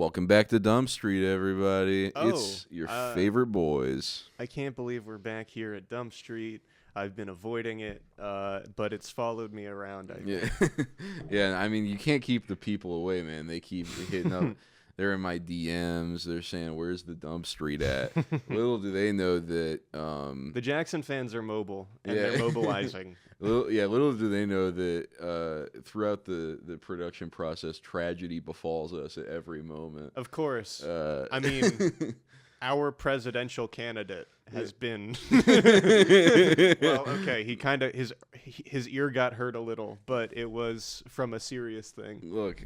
Welcome back to Dump Street, everybody. Oh, It's your favorite boys. I can't believe we're back here at Dump Street. I've been avoiding it, but it's followed me around. I think. Yeah. I mean, you can't keep the people away, man. They keep hitting up. They're in my DMs. They're saying, "Where's the Dump Street at?" Little do they know that the Jackson fans are mobile and they're mobilizing. Little do they know that throughout the production process, tragedy befalls us at every moment. Of course. I mean, our presidential candidate has been. Well, okay, he kind of his ear got hurt a little, but it was from a serious thing. Look,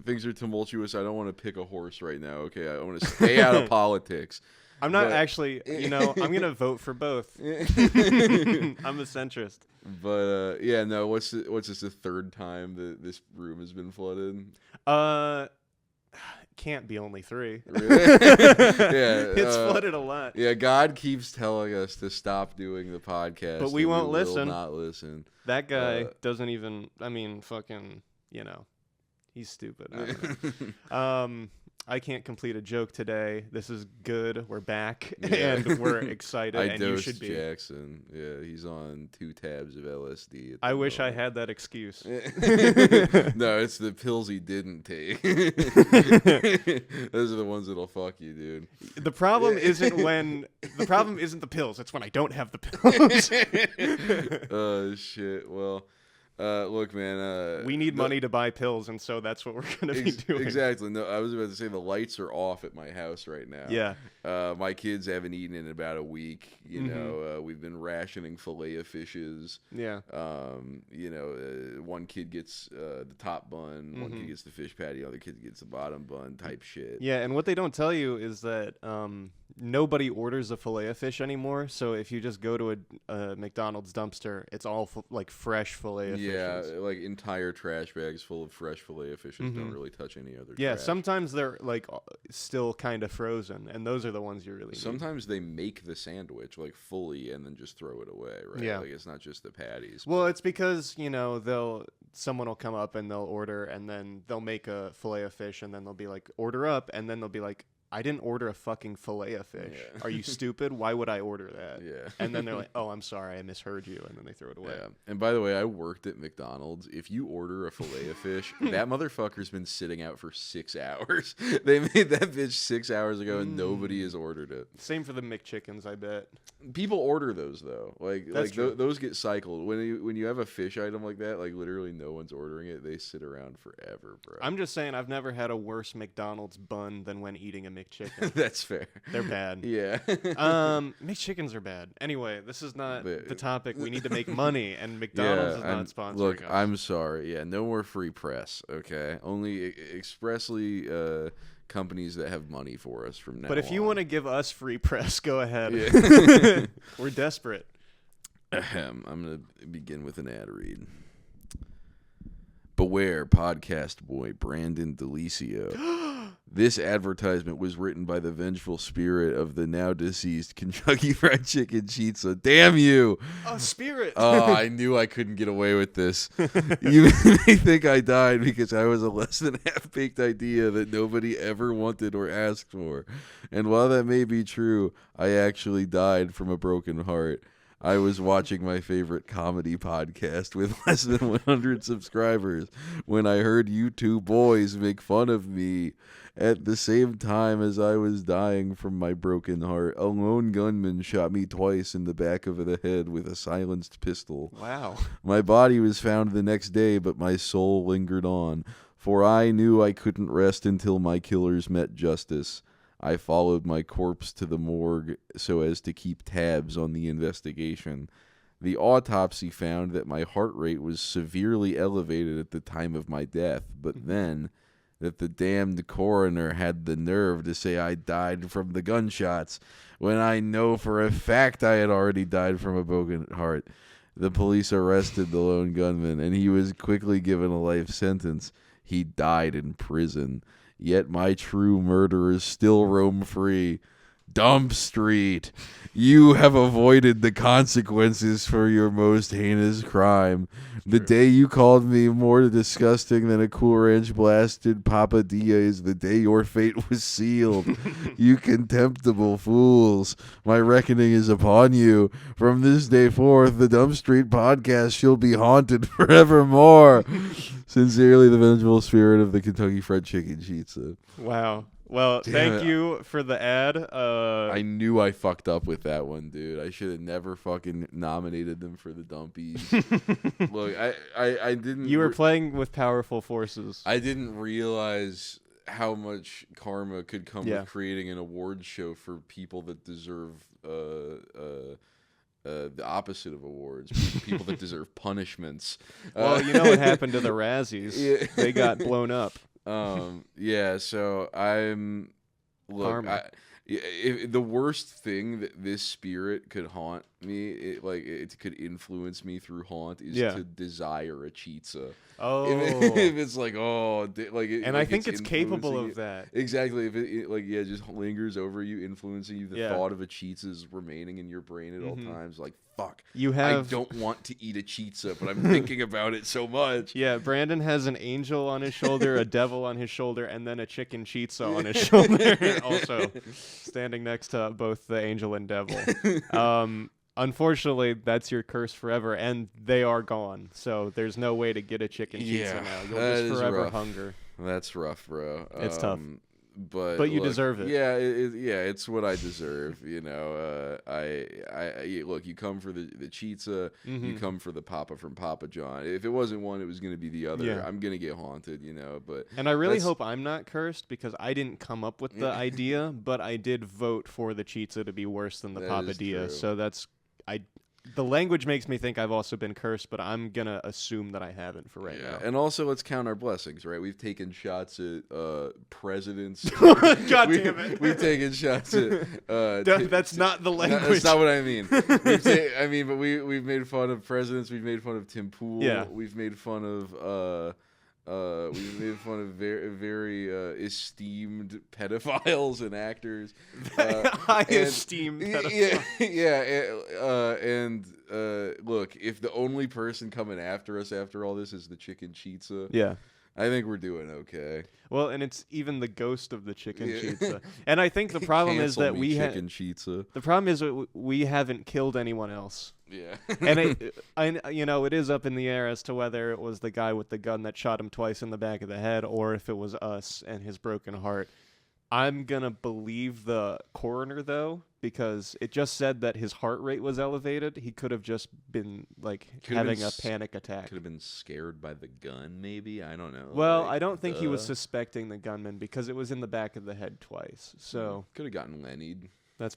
things are tumultuous. I don't want to pick a horse right now. Okay, I want to stay out of politics. I'm not actually, I'm going to vote for both. I'm a centrist. But, what's this, the third time that this room has been flooded? Can't be only 3. Really? Yeah. It's flooded a lot. Yeah, God keeps telling us to stop doing the podcast. But we won't listen. Will not listen. That guy doesn't even, fucking, he's stupid. I can't complete a joke today. This is good. We're back, and we're excited, and you should be. Jackson. Yeah, he's on 2 tabs of LSD. I wish I had that excuse. No, it's the pills he didn't take. Those are the ones that'll fuck you, dude. The problem isn't the pills. It's when I don't have the pills. Oh, shit. Well... look, man. We need money to buy pills, and so that's what we're going to be doing. Exactly. No, I was about to say the lights are off at my house right now. Yeah. My kids haven't eaten in about a week. You know, we've been rationing fillet of fishes. Yeah. One kid gets the top bun, one kid gets the fish patty, other kid gets the bottom bun type shit. Yeah, and what they don't tell you is that nobody orders a fillet of fish anymore. So if you just go to a McDonald's dumpster, it's all fresh fillet of fishes. Yeah, like entire trash bags full of fresh fillet of fishes don't really touch any other Yeah, trash. sometimes they're still kind of frozen, and those are the ones you really Sometimes they make the sandwich fully and then just throw it away, right? Yeah. It's not just the patties. Well, it's because, someone will come up and they'll order, and then they'll make a fillet of fish, and then they'll be like, order up, and then they'll be like, I didn't order a fucking fillet of fish. Yeah. Are you stupid? Why would I order that? Yeah. And then they're like, oh, I'm sorry, I misheard you, and then they throw it away. Yeah. And by the way, I worked at McDonald's. If you order a fillet of fish, that motherfucker's been sitting out for 6 hours. They made that bitch 6 hours ago, and nobody has ordered it. Same for the McChickens, I bet. People order those though. True. Those get cycled. When you have a fish item like that, literally no one's ordering it. They sit around forever, bro. I'm just saying, I've never had a worse McDonald's bun than when eating a McChicken. That's fair. They're bad. Yeah. McChickens are bad. Anyway, this is not the topic. We need to make money, and McDonald's is not sponsoring Look, us. I'm sorry. Yeah, no more free press, okay? Only expressly companies that have money for us from now on. But if you want to give us free press, go ahead. Yeah. We're desperate. I'm going to begin with an ad read. Beware, podcast boy Brandon Delicio. This advertisement was written by the vengeful spirit of the now deceased Kentucky Fried Chicken Chitza. Damn you! Oh, spirit! Oh, I knew I couldn't get away with this. You may think I died because I was a less than half-baked idea that nobody ever wanted or asked for. And while that may be true, I actually died from a broken heart. I was watching my favorite comedy podcast with less than 100 subscribers when I heard you two boys make fun of me. At the same time as I was dying from my broken heart, a lone gunman shot me twice in the back of the head with a silenced pistol. Wow. My body was found the next day, but my soul lingered on, for I knew I couldn't rest until my killers met justice. I followed my corpse to the morgue so as to keep tabs on the investigation. The autopsy found that my heart rate was severely elevated at the time of my death, but then that the damned coroner had the nerve to say I died from the gunshots when I know for a fact I had already died from a broken heart. The police arrested the lone gunman, and he was quickly given a life sentence. He died in prison. Yet my true murderers still roam free. Dump Street. You have avoided the consequences for your most heinous crime. The day you called me more disgusting than a Cool Ranch blasted papadilla is the day your fate was sealed. You contemptible fools. My reckoning is upon you. From this day forth, the Dump Street podcast shall be haunted forevermore. Sincerely, the vengeful spirit of the Kentucky Fried Chicken Pizza. Wow. Well, thank you for the ad. I knew I fucked up with that one, dude. I should have never fucking nominated them for the Dumpies. Look, I didn't. You were playing with powerful forces. I didn't realize how much karma could come with creating an award show for people that deserve the opposite of awards, people that deserve punishments. Well, you know what happened to the Razzies? Yeah. They got blown up. Yeah, so I'm the worst thing that this spirit could haunt me, it could influence me through haunt is to desire a chizza. Oh, if it's like and I think it's capable of that. Exactly. If it just lingers over you, influencing you, the thought of a chizza is remaining in your brain at all times. Like, fuck, I don't want to eat a chizza, but I'm thinking about it so much. Yeah, Brandon has an angel on his shoulder, a devil on his shoulder, and then a chicken chizza on his shoulder, also standing next to both the angel and devil. Unfortunately, that's your curse forever, and they are gone. So there's no way to get a chicken pizza now. You'll just forever hunger. That's rough, bro. It's tough. But you deserve it. Yeah, it's what I deserve. You know, look. You come for the chizza. You come for the Papa from Papa John. If it wasn't one, it was going to be the other. Yeah. I'm going to get haunted. You know, and I really hope I'm not cursed because I didn't come up with the idea, but I did vote for the chizza to be worse than the papadilla. So the language makes me think I've also been cursed, but I'm going to assume that I haven't for right now. And also, let's count our blessings, right? We've taken shots at presidents. God damn it. We've taken shots at... that's not the language. That's not what I mean. But we've made fun of presidents. We've made fun of Tim Pool. Yeah. We've made fun of... we've made fun of very esteemed pedophiles and actors. Esteemed pedophiles. And look, if the only person coming after us after all this is the chicken chizza, I think we're doing okay. Well, and it's even the ghost of the chicken chizza. And I think the problem is that we the problem is we haven't killed anyone else. Yeah. And it is up in the air as to whether it was the guy with the gun that shot him twice in the back of the head or if it was us and his broken heart. I'm going to believe the coroner, though, because it just said that his heart rate was elevated. He could have just been, having a panic attack. Could have been scared by the gun, maybe? I don't know. Well, I don't think he was suspecting the gunman because it was in the back of the head twice. So could have gotten Lennied. That's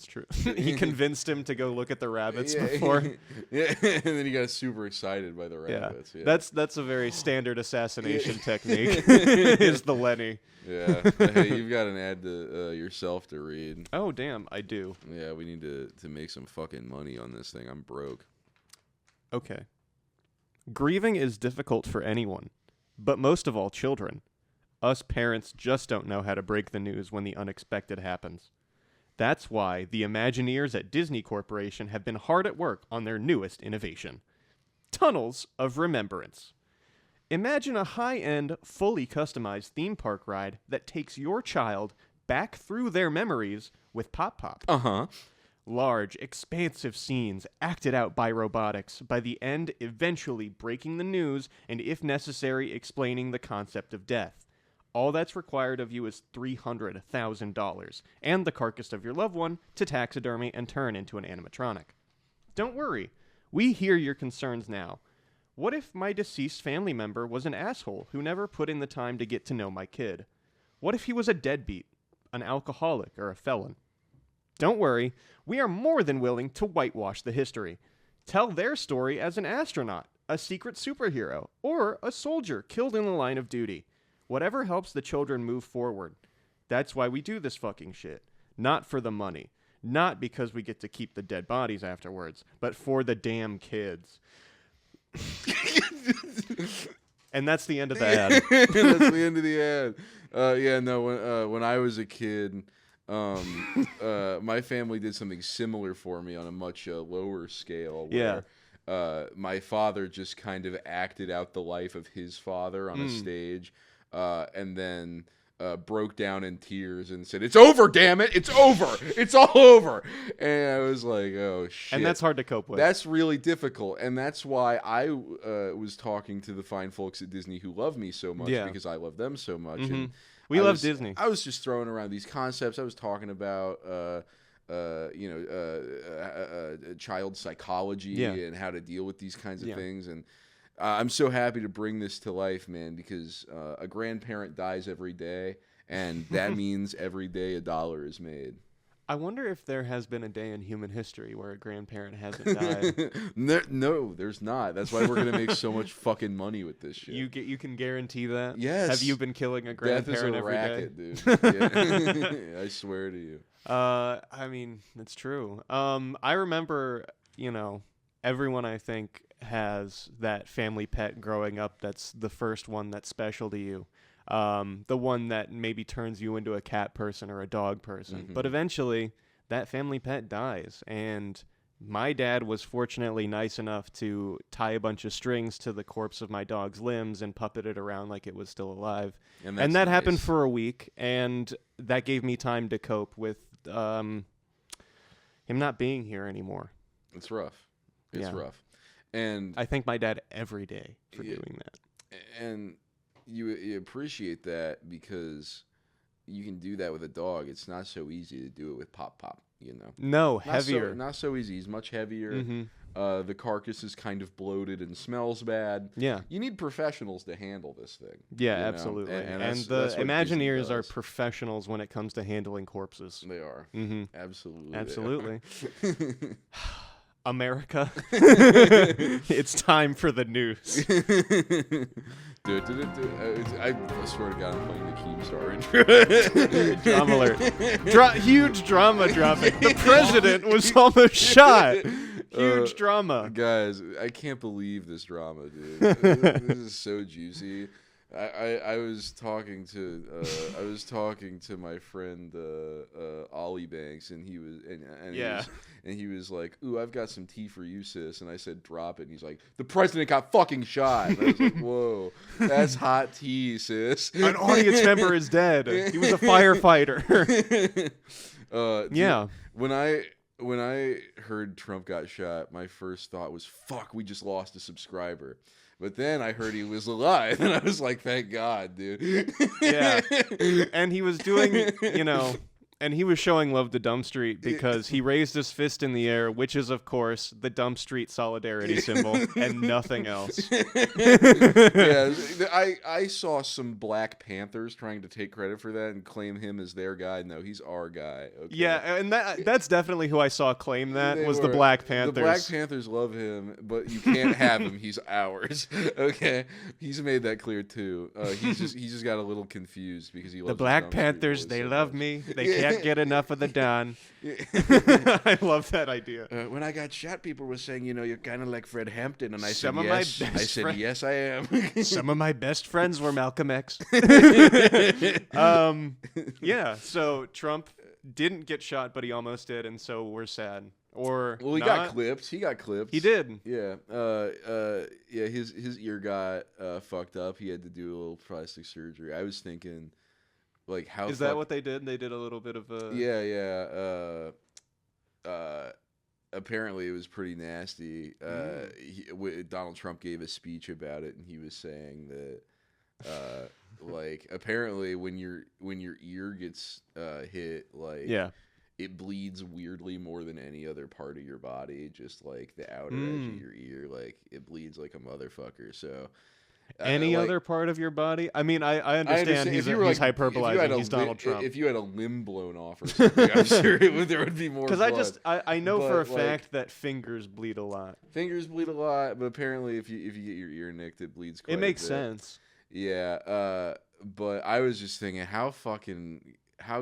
true. He convinced him to go look at the rabbits before. Yeah, and then he got super excited by the rabbits. Yeah. That's a very standard assassination technique. Is the Lenny. Yeah. Hey, you've got an ad to yourself to read. Oh damn, I do. Yeah, we need to make some fucking money on this thing. I'm broke. Okay. Grieving is difficult for anyone, but most of all children. Us parents just don't know how to break the news when the unexpected happens. That's why the Imagineers at Disney Corporation have been hard at work on their newest innovation, Tunnels of Remembrance. Imagine a high-end, fully customized theme park ride that takes your child back through their memories with Pop Pop. Uh-huh. Large, expansive scenes acted out by robotics, by the end eventually breaking the news and, if necessary, explaining the concept of death. All that's required of you is $300,000 and the carcass of your loved one to taxidermy and turn into an animatronic. Don't worry, we hear your concerns now. What if my deceased family member was an asshole who never put in the time to get to know my kid? What if he was a deadbeat, an alcoholic, or a felon? Don't worry, we are more than willing to whitewash the history. Tell their story as an astronaut, a secret superhero, or a soldier killed in the line of duty. Whatever helps the children move forward. That's why we do this fucking shit. Not for the money. Not because we get to keep the dead bodies afterwards, but for the damn kids. And that's the end of the ad. That's the end of the ad. When I was a kid, My family did something similar for me on a much lower scale. Yeah. Where, my father just kind of acted out the life of his father on a stage, and then broke down in tears and said, "It's over, damn it! It's over! It's all over!" And I was like, "Oh shit!" And that's hard to cope with. That's really difficult, and that's why I was talking to the fine folks at Disney who love me so much because I love them so much. And we love Disney. I was just throwing around these concepts. I was talking about, child psychology and how to deal with these kinds of things. And I'm so happy to bring this to life, man, because a grandparent dies every day, and that means every day $1 is made. I wonder if there has been a day in human history where a grandparent hasn't died. No, there's not. That's why we're gonna make so much fucking money with this shit. You can guarantee that? Yes. Have you been killing a grandparent every day? Death is a racket, dude. Yeah. I swear to you. I mean, it's true. I remember, everyone I think has that family pet growing up that's the first one that's special to you. The one that maybe turns you into a cat person or a dog person. But eventually, that family pet dies. And my dad was fortunately nice enough to tie a bunch of strings to the corpse of my dog's limbs and puppet it around like it was still alive. And that happened for a week, and that gave me time to cope with him not being here anymore. It's rough. It's rough. And I thank my dad every day for doing that. And you appreciate that because you can do that with a dog. It's not so easy to do it with Pop, No, heavier. Not so easy. He's much heavier. The carcass is kind of bloated and smells bad. Yeah. You need professionals to handle this thing. Yeah, absolutely. And the Imagineers are professionals when it comes to handling corpses. They are. Absolutely. Absolutely. America. It's time for the news. I swear to God, I'm playing the Keemstar. Drama alert. Huge drama dropping. The president was almost shot. Huge drama. Guys, I can't believe this drama, dude. This is so juicy. I was talking to my friend Ollie Banks, and he was he was like, "Ooh, I've got some tea for you, sis." And I said, "Drop it." And he's like, "The president got fucking shot." And I was like, "Whoa, that's hot tea, sis." An audience member is dead. He was a firefighter. Dude, when I heard Trump got shot, my first thought was, "Fuck, we just lost a subscriber." But then I heard he was alive, and I was like, thank God, dude. Yeah. And he was doing, and he was showing love to Dumb Street because he raised his fist in the air, which is, of course, the Dumb Street solidarity symbol and nothing else. Yeah, I saw some Black Panthers trying to take credit for that and claim him as their guy. No, he's our guy. Okay? Yeah, and that's definitely who I saw claim that the Black Panthers. The Black Panthers love him, but you can't have him. He's ours. Okay, he's made that clear too. He just got a little confused because he loves the Black Panthers. They love me. They can't get enough of the Don. I love that idea. When I got shot, people were saying, you're kind of like Fred Hampton, and I said yes. I said yes, I am. Some of my best friends were Malcolm X. Yeah. So Trump didn't get shot, but he almost did, and so we're sad. Or he got clipped. He got clipped. He did. Yeah. Yeah. His ear got fucked up. He had to do a little plastic surgery. I was thinking, like, how is that what they did? They did a little bit of a apparently it was pretty nasty. Donald Trump gave a speech about it, and he was saying that like, apparently when your ear gets hit, like, it bleeds weirdly more than any other part of your body. Just like the outer edge of your ear, like, it bleeds like a motherfucker. So any other part of your body? I mean, I understand he's hyperbolizing. He's Donald Trump. If you had a limb blown off or something, I'm sure there would be more. Because I know for a fact that fingers bleed a lot. Fingers bleed a lot, but apparently if you get your ear nicked, it bleeds quite a bit. It makes sense. Yeah, but I was just thinking, how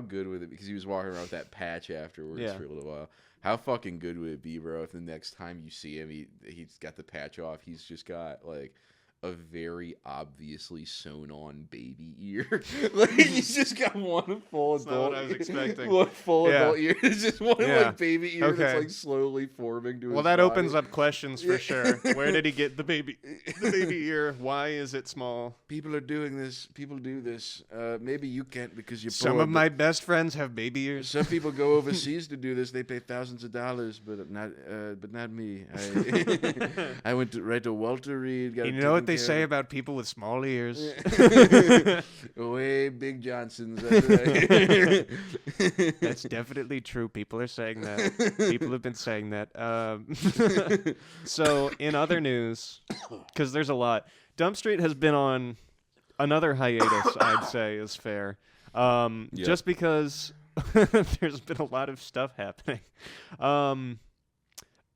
good would it be? Because he was walking around with that patch afterwards for a little while. How fucking good would it be, bro, if the next time you see him, he's got the patch off, he's just got, like, a very obviously sewn on baby ear. Like he's just got one full That's not adult. what I was expecting. One full adult ear. It's just one Yeah. like baby ear that's Okay. like slowly forming to his Well, that body. opens up questions for sure. Where did he get the baby ear? Why is it small? People are doing this. People do this. Maybe you can't because you're Some poor, of but my best friends have baby ears. some people go overseas to do this. They pay thousands of dollars, but not me. I went right to Walter Reed. Got You it know what taken they care say of. about people with small ears? Way Big Johnsons. That's right. That's definitely true. People are saying that. People have been saying that. So, in other news, because there's a lot, Dump Street has been on another hiatus, I'd say is fair. Just because there's been a lot of stuff happening.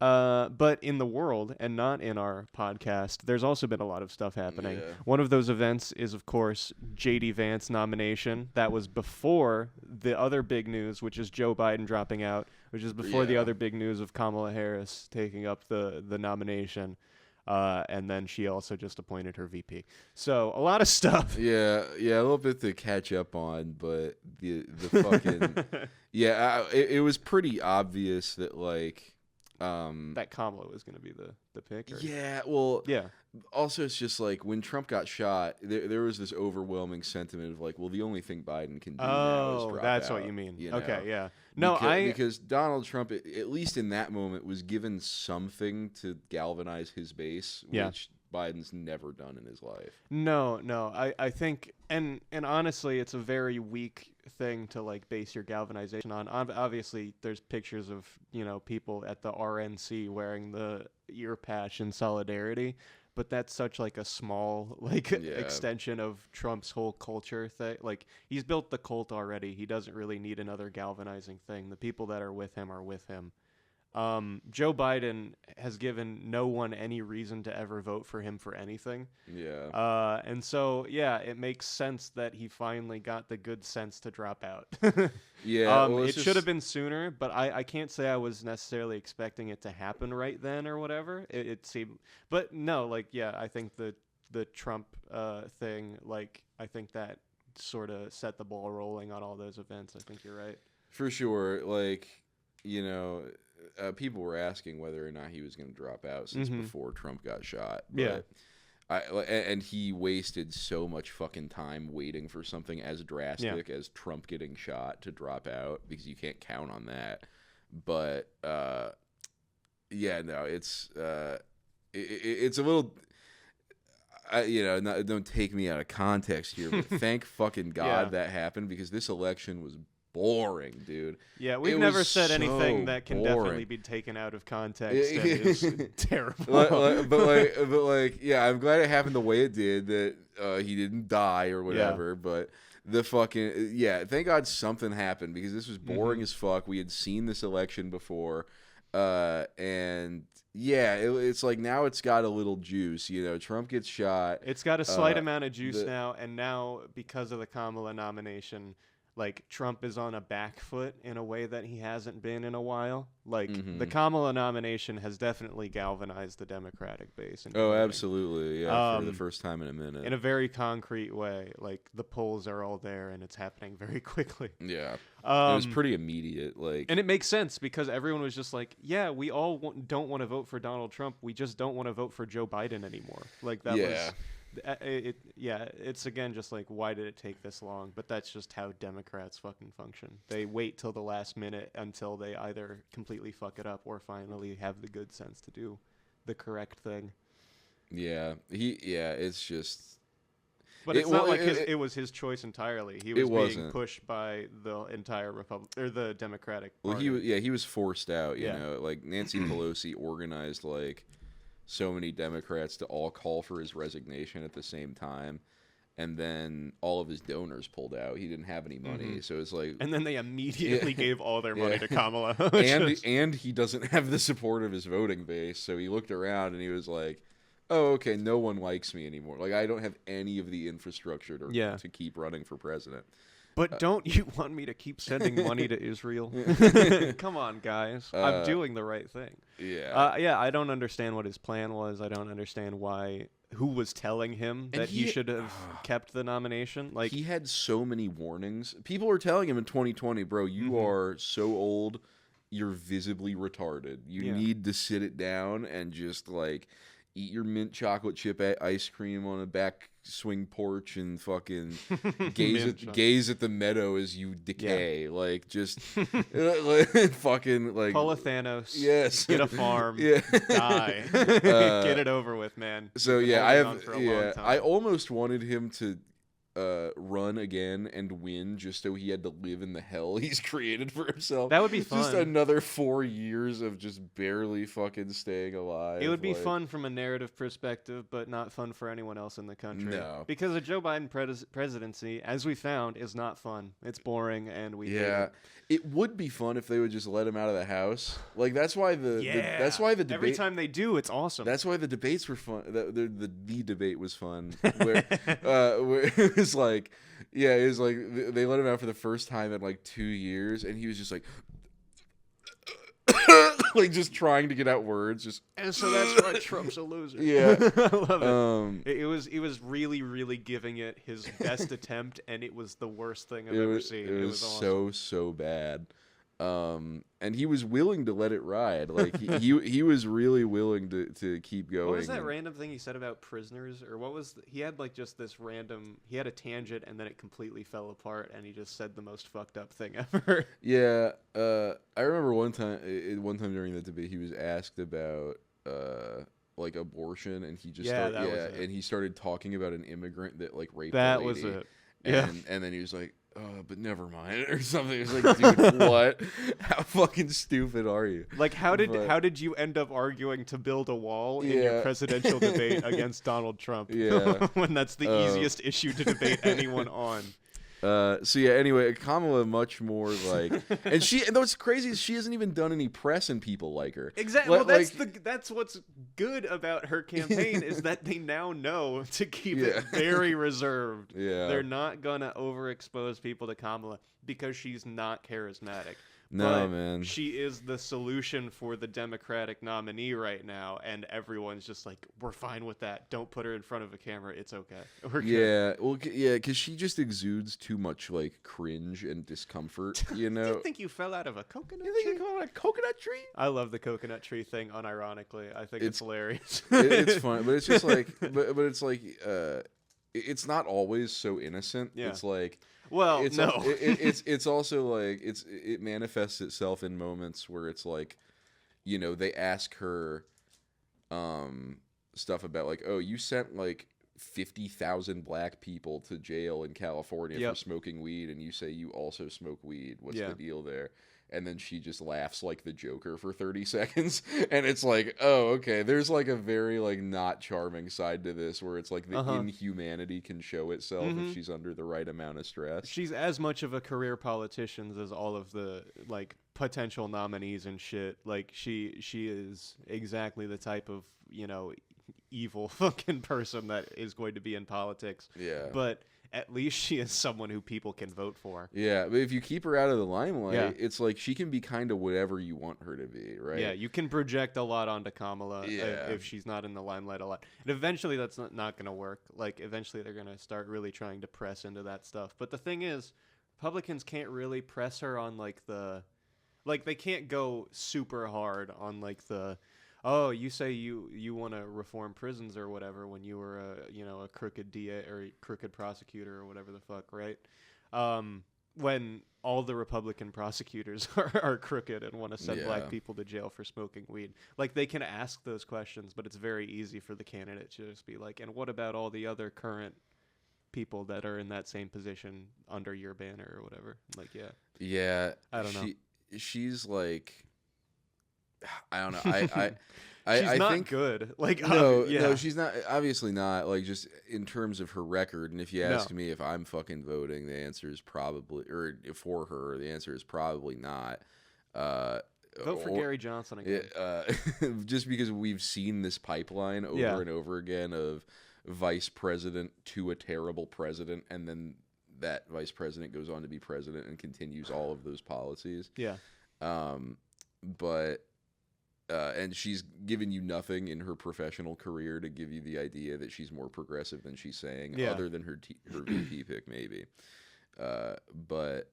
But in the world and not in our podcast, there's also been a lot of stuff happening. Yeah. One of those events is, of course, J.D. Vance nomination. That was before the other big news, which is Joe Biden dropping out, which is before the Yeah. other big news of Kamala Harris taking up the nomination. And then she also just appointed her VP. So a lot of stuff. Yeah, a little bit to catch up on, but the fucking it was pretty obvious that like That Kamala was going to be the pick. Or? yeah, well, Yeah. also it's just like when Trump got shot, there was this overwhelming sentiment of like, well, the only thing Biden can do now is Oh, drop that's out, what you mean. you know? Okay, yeah. No, because Donald Trump, at least in that moment, was given something to galvanize his base, Yeah. which Biden's never done in his life. No. I think, and honestly, it's a very weak thing to like base your galvanization on. Obviously, there's pictures of people at the RNC wearing the ear patch in solidarity, but that's such like a small extension of Trump's whole culture thing. Like he's built the cult already. He doesn't really need another galvanizing thing. The people that are with him are with him. Joe Biden has given no one any reason to ever vote for him for anything. Yeah. And so, yeah, it makes sense that he finally got the good sense to drop out. Yeah. Well, it should have been sooner, but I can't say I was necessarily expecting it to happen right then or whatever. It seemed, but no, like, yeah, I think the Trump thing, like, I think that sort of set the ball rolling on all those events. I think you're right. For sure. Like, people were asking whether or not he was going to drop out since before Trump got shot. But and he wasted so much fucking time waiting for something as drastic as Trump getting shot to drop out because you can't count on that. But it's it's a little. Don't take me out of context here, but thank fucking God that happened because this election was boring, dude. Yeah, we've It never was said anything so that can boring. definitely be taken out of context. That is terrible. but I'm glad it happened the way it did. That he didn't die or whatever. Yeah. But the fucking thank God something happened because this was boring as fuck. We had seen this election before, and it's like now it's got a little juice. Trump gets shot. It's got a slight amount of juice the- now, and now because of the Kamala nomination, like Trump is on a back foot in a way that he hasn't been in a while. Like the Kamala nomination has definitely galvanized the Democratic base. into Oh, voting absolutely, for the first time in a minute. in a very concrete way. Like the polls are all there, and it's happening very quickly. Yeah, it was Um, pretty immediate. Like, And it makes sense because everyone was just like, yeah, we all don't want to vote for Donald Trump. We just don't want to vote for Joe Biden anymore. Like that was, it's again just like, why did it take this long? But that's just how Democrats fucking function. They wait till the last minute until they either completely fuck it up or finally have the good sense to do the correct thing. it's just. But it's not like it was his choice entirely. He was being wasn't. pushed by the entire the Democratic Well, Party. he was forced out. You Yeah. know, like Nancy Pelosi organized like so many Democrats to all call for his resignation at the same time, and then all of his donors pulled out. He didn't have any money, so it's like, And then they immediately gave all their money to Kamala. and he doesn't have the support of his voting base. So he looked around and he was like, "Oh, okay, no one likes me anymore. Like I don't have any of the infrastructure to keep running for president." But don't you want me to keep sending money to Israel? Come on, guys. I'm doing the right thing. Yeah. I don't understand what his plan was. I don't understand why who was telling him And that he should have kept the nomination. Like, he had so many warnings. People were telling him in 2020, bro, you are so old, you're visibly retarded. You need to sit it down and just like eat your mint chocolate chip ice cream on a back swing porch and fucking gaze at the meadow as you decay. Like, just fucking like pull a Thanos. Yes. Get a farm. Die. Get it over with, man. So You've been yeah, holding on for a long time. I almost wanted him to run again and win just so he had to live in the hell he's created for himself. That would be fun. Just another 4 years of just barely fucking staying alive. It would be fun from a narrative perspective, but not fun for anyone else in the country. No. Because a Joe Biden presidency, as we found, is not fun. It's boring, and we hate it. It would be fun if they would just let him out of the house. Like, that's why the debate. Every time they do, it's awesome. That's why the debates were fun. The debate was fun. Where it was like, it was like they let him out for the first time in like 2 years, and he was just like, like just trying to get out words. Just and so that's why Trump's a loser. Yeah, I love it. It was really, really giving it his best attempt, and it was the worst thing I've ever seen. It was awesome. so bad. And he was willing to let it ride. Like he was really willing to keep going. What was that random thing he said about prisoners, or what was he had like just this random? He had a tangent and then it completely fell apart, and he just said the most fucked up thing ever. Yeah, I remember one time during the debate he was asked about like abortion, and he just and he started talking about an immigrant that like raped a lady. Was it. And then he was like, but never mind, or something. It was like, dude, what? How fucking stupid are you? Like, how did you end up arguing to build a wall in your presidential debate against Donald Trump? Yeah. When that's the easiest issue to debate anyone on. So yeah, anyway, Kamala much more like, and what's crazy is she hasn't even done any press and people like her. Exactly. Well, that's what's good about her campaign is that they now know to keep it very reserved. Yeah. They're not gonna overexpose people to Kamala because she's not charismatic. No, man. She is the solution for the Democratic nominee right now, and everyone's just like, we're fine with that. Don't put her in front of a camera. It's okay. We're good. Yeah, well, because she just exudes too much, like, cringe and discomfort, you know? Do you think you fell out of a coconut tree? You fell out of a coconut tree? I love the coconut tree thing, unironically. I think it's hilarious. It's fun, but it's just like, but it's like, it's not always so innocent. Yeah. It's like... Well, it's no. It's also like it manifests itself in moments where it's like, you know, they ask her stuff about like, oh, you sent like 50,000 black people to jail in California for smoking weed, and you say you also smoke weed. What's the deal there? And then she just laughs like the Joker for 30 seconds. And it's like, oh, okay. There's like a very like not charming side to this where it's like the inhumanity can show itself if she's under the right amount of stress. She's as much of a career politician as all of the like potential nominees and shit. Like she is exactly the type of, you know, evil fucking person that is going to be in politics. Yeah. But at least she is someone who people can vote for. Yeah, but if you keep her out of the limelight, it's like she can be kind of whatever you want her to be, right? Yeah, you can project a lot onto Kamala if she's not in the limelight a lot. And eventually that's not going to work. Like, eventually they're going to start really trying to press into that stuff. But the thing is, Republicans can't really press her on, like, the... Like, they can't go super hard on, like, the... Oh, you say you want to reform prisons or whatever when you were a crooked DA or crooked prosecutor or whatever the fuck, right? When all the Republican prosecutors are crooked and want to send black people to jail for smoking weed. Like, they can ask those questions, but it's very easy for the candidate to just be like, and what about all the other current people that are in that same position under your banner or whatever? Like, yeah, I don't know. She's like, I don't know. She's not think good. Like, no, she's not. Obviously not. Like, just in terms of her record. And if you ask me if I'm fucking voting, the answer is probably, or for her, the answer is probably not. Vote for Gary Johnson again. Just because we've seen this pipeline over and over again of vice president to a terrible president, and then that vice president goes on to be president and continues all of those policies. Yeah. But and she's given you nothing in her professional career to give you the idea that she's more progressive than she's saying, other than her VP pick maybe. But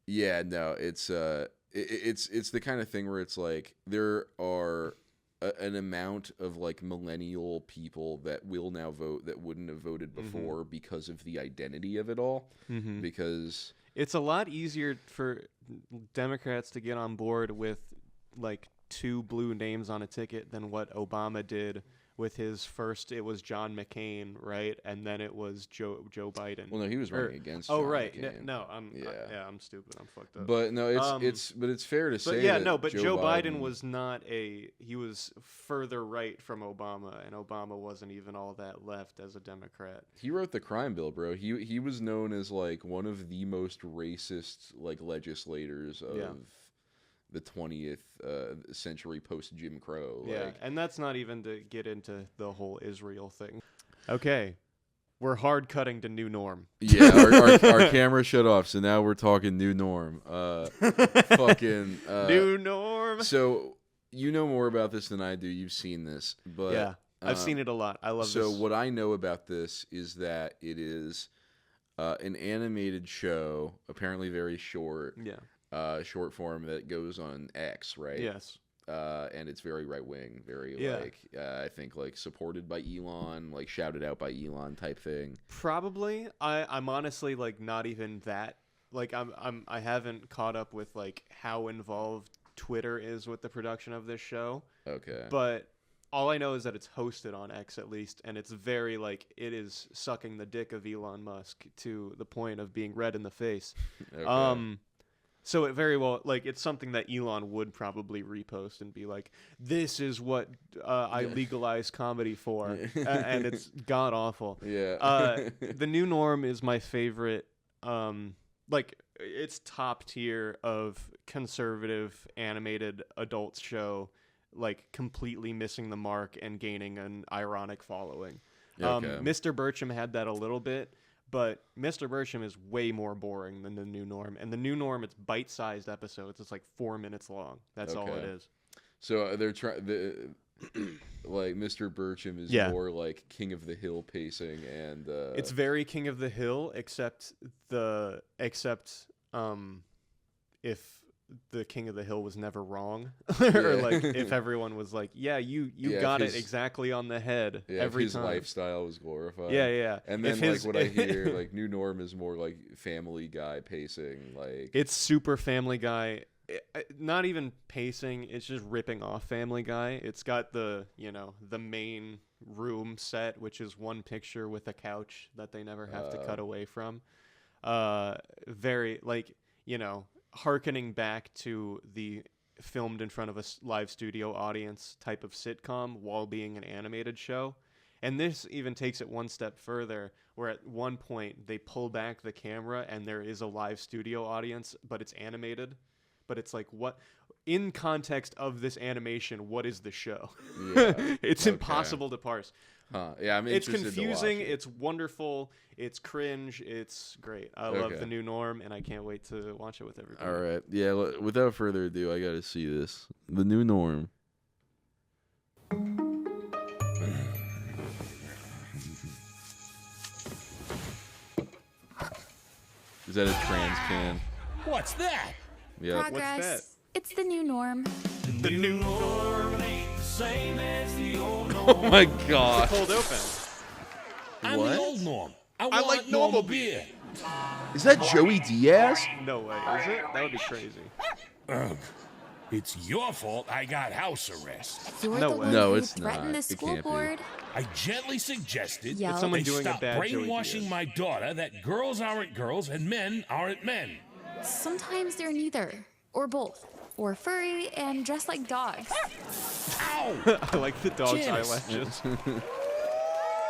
yeah, no, it's the kind of thing where it's like there are an amount of like millennial people that will now vote that wouldn't have voted before because of the identity of it all. Because it's a lot easier for Democrats to get on board with like 2 blue names on a ticket than what Obama did with his first. It was John McCain, right? And then it was Joe Biden. Well, no, he was running against. Oh, John right. McCain. No, I'm stupid. I'm fucked up. But no, it's fair to say. But yeah, that no, but Joe Biden was not he was further right from Obama, and Obama wasn't even all that left as a Democrat. He wrote the crime bill, bro. He was known as like one of the most racist like legislators of the 20th century post Jim Crow. Yeah, and that's not even to get into the whole Israel thing. Okay, we're hard cutting to new norm. Yeah, our camera shut off, so now we're talking new norm. Fucking new norm. So you know more about this than I do. You've seen this, but yeah, I've seen it a lot. I love this. So what I know about this is that it is an animated show, apparently very short. Yeah. Short form that goes on X, right? Yes. And it's very right wing, very like I think like supported by Elon, like shouted out by Elon type thing. Probably. I'm honestly like not even that. Like I haven't caught up with like how involved Twitter is with the production of this show. Okay. But all I know is that it's hosted on X at least, and it's very like it is sucking the dick of Elon Musk to the point of being red in the face. Okay. So it very well, like, it's something that Elon would probably repost and be like, this is what I legalize comedy for, and it's god-awful. Yeah. The New Norm is my favorite, like, it's top tier of conservative animated adult show, like, completely missing the mark and gaining an ironic following. Okay. Mr. Bircham had that a little bit. But Mr. Bircham is way more boring than the New Norm. And the New Norm, it's bite-sized episodes. It's like 4 minutes long. That's all it is. So they're trying... like, Mr. Bircham is more like King of the Hill pacing, and... It's very King of the Hill, except if the King of the Hill was never wrong. Or, like, if everyone was like, yeah, you got it exactly on the head every his time. lifestyle was glorified. Yeah. And then, like, what I hear, like, New Norm is more, like, Family Guy pacing, like... It's super Family Guy. Not even pacing, it's just ripping off Family Guy. It's got the main room set, which is one picture with a couch that they never have to cut away from. Very, like, hearkening back to the filmed in front of a live studio audience type of sitcom while being an animated show. And this even takes it one step further, where at one point they pull back the camera and there is a live studio audience, but it's animated. But it's like, what, in context of this animation, what is the show? Yeah, it's impossible to parse. Huh. Yeah, I'm It's interested confusing. to watch it. It's wonderful. It's cringe. It's great. I love the New Norm, and I can't wait to watch it with everybody. All right. Yeah, without further ado, I got to see this. The New Norm. Is that a trans can? What's that? Yeah. Progress. What's that? It's the new norm. The New Norm. ain't the same as the old norm. Oh my god. Cold open. I'm What? the old norm. I like want normal normal beer. Is that Joey Diaz? No way. Is it? That would be crazy. It's your fault I got house arrest. You're No the way. one No, who it's threatened not. the It school can't be. board. I gently suggested Yeah. It's someone they doing a stop bad Joey brainwashing Diaz. my daughter that girls aren't girls and men aren't men. Sometimes they're neither, or both, or furry and dressed like dogs. Ow! I like the dog's Janice. eyelashes.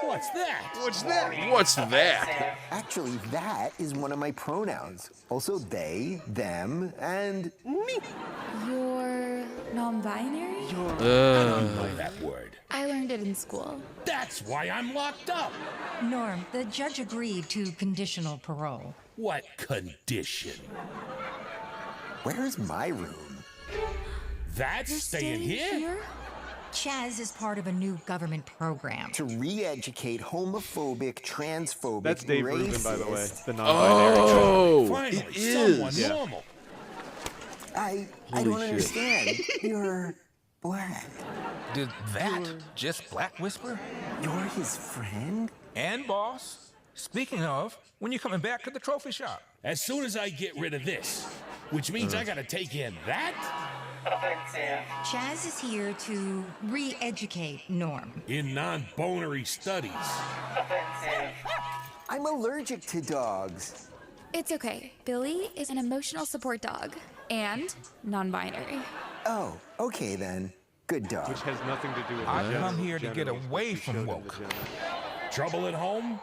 What's that? What's that? What's that? Actually, that is one of my pronouns. Also, they, them, and me. You're non-binary? By that word. I learned it in school. That's why I'm locked up. Norm, the judge agreed to conditional parole. What condition? Where's my room? That's You're staying here? Chaz is part of a new government program. To re-educate homophobic, transphobic, That's Dave racist. Rubin, by the way. The non-binary. Oh, Finally, it someone is. Yeah. normal. I Holy don't shit. understand. You're black. Did that just Black Whisper? You're his friend? And boss, speaking of, when you coming back to the trophy shop? As soon as I get rid of this, which means I gotta take in that? Chaz is here to re-educate Norm. In non-bonery studies. I'm allergic to dogs. It's okay. Billy is an emotional support dog and non-binary. Oh, okay then. Good dog. Which has nothing to do with I the come gender- here to get gender away we from showed in the woke. gender. Trouble at home?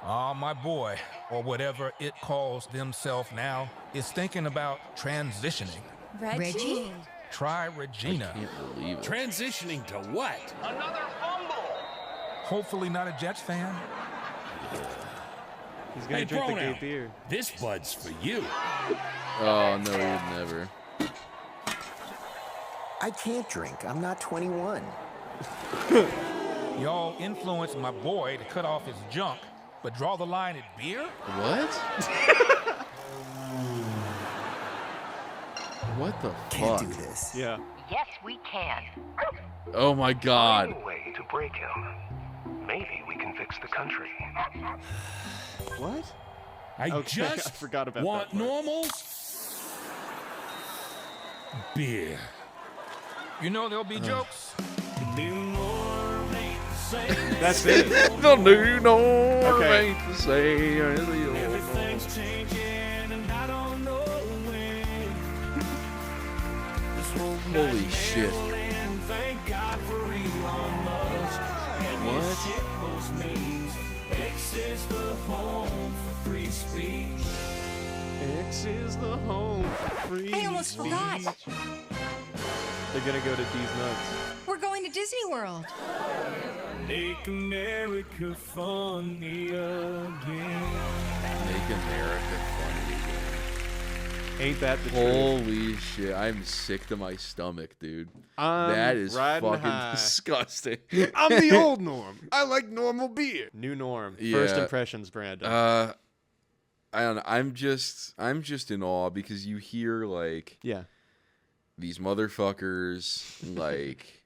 Oh, my boy, or whatever it calls themselves now, is thinking about transitioning. Reggie? Try Regina. Can't believe it. Transitioning to what? Hopefully not a Jets fan. He's gonna Hey, drink the pronoun. gay beer. This bud's for you. Oh no, you'd never. I can't drink. I'm not 21. Y'all influenced my boy to cut off his junk, but draw the line at beer? What? What the Can't fuck? do this. Yeah. Yes, we can. Oh my god. Way to break him. Maybe we can fix the country. What? I Okay, just I forgot about want that part. normals. Beer. You know there'll be jokes. That's it. The new norm Okay. ain't the same as the old norm. Holy shit. What? X is the home for free I almost forgot. speech. They're gonna go to D's Nuts. We're going to Disney World. Make America funny again. Make America funny again. Ain't that the truth? Holy shit. I'm sick to my stomach, dude. That is riding fucking high. disgusting. I'm the old Norm. I like normal beer. New Norm. First Yeah. impressions, Brandon. I don't know. I'm just in awe because you hear like yeah. these motherfuckers like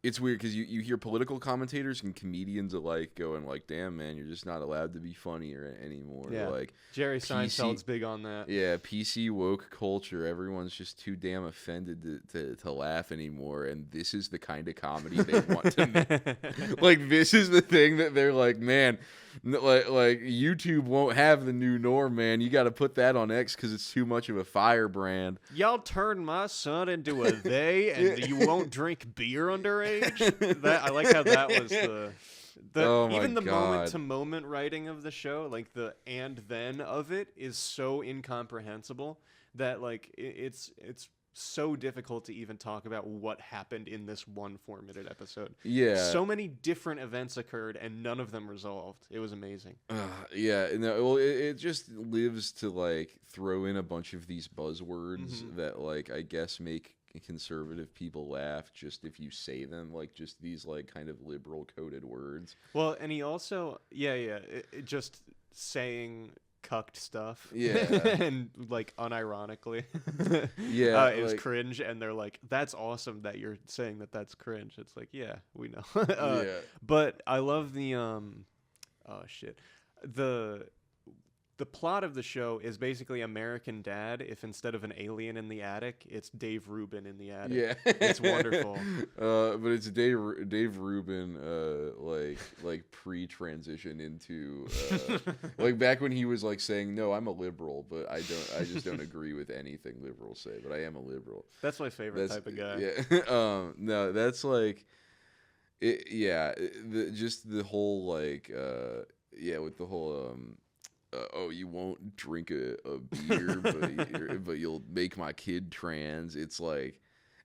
it's weird because you hear political commentators and comedians alike going like, damn man, you're just not allowed to be funny anymore. Yeah. Like Jerry PC Seinfeld's big on that. yeah, PC woke culture, everyone's just too damn offended to laugh anymore, and this is the kind of comedy they want to make. Like this is the thing that they're like, man, like YouTube won't have the new norm, man. You got to put that on X because it's too much of a firebrand. Y'all turned my son into a they, and you won't drink beer underage. That I like how that was the Oh my even the moment God. to moment writing of the show, like the and then of it, is so incomprehensible that like it's so difficult to even talk about what happened in this one 4-minute episode. Yeah. So many different events occurred and none of them resolved. It was amazing. Yeah, no, well, it just lives to like throw in a bunch of these buzzwords that like I guess make conservative people laugh just if you say them, like just these like kind of liberal coded words. Well, and he also it just saying cucked stuff, Yeah. and like unironically, Yeah, it was like- cringe, and they're like, "That's awesome that you're saying that that's cringe." It's like, yeah, we know. Yeah. But I love the the plot of the show is basically American Dad if instead of an alien in the attic, it's Dave Rubin in the attic. Yeah, It's wonderful. But it's Dave Rubin, like pre-transition into like back when he was like saying, "No, I'm a liberal, but I just don't agree with anything liberals say, but I am a liberal." That's my favorite type of guy. Yeah. No, that's like, just the whole like, with the whole oh, you won't drink a beer, but you'll make my kid trans. It's like,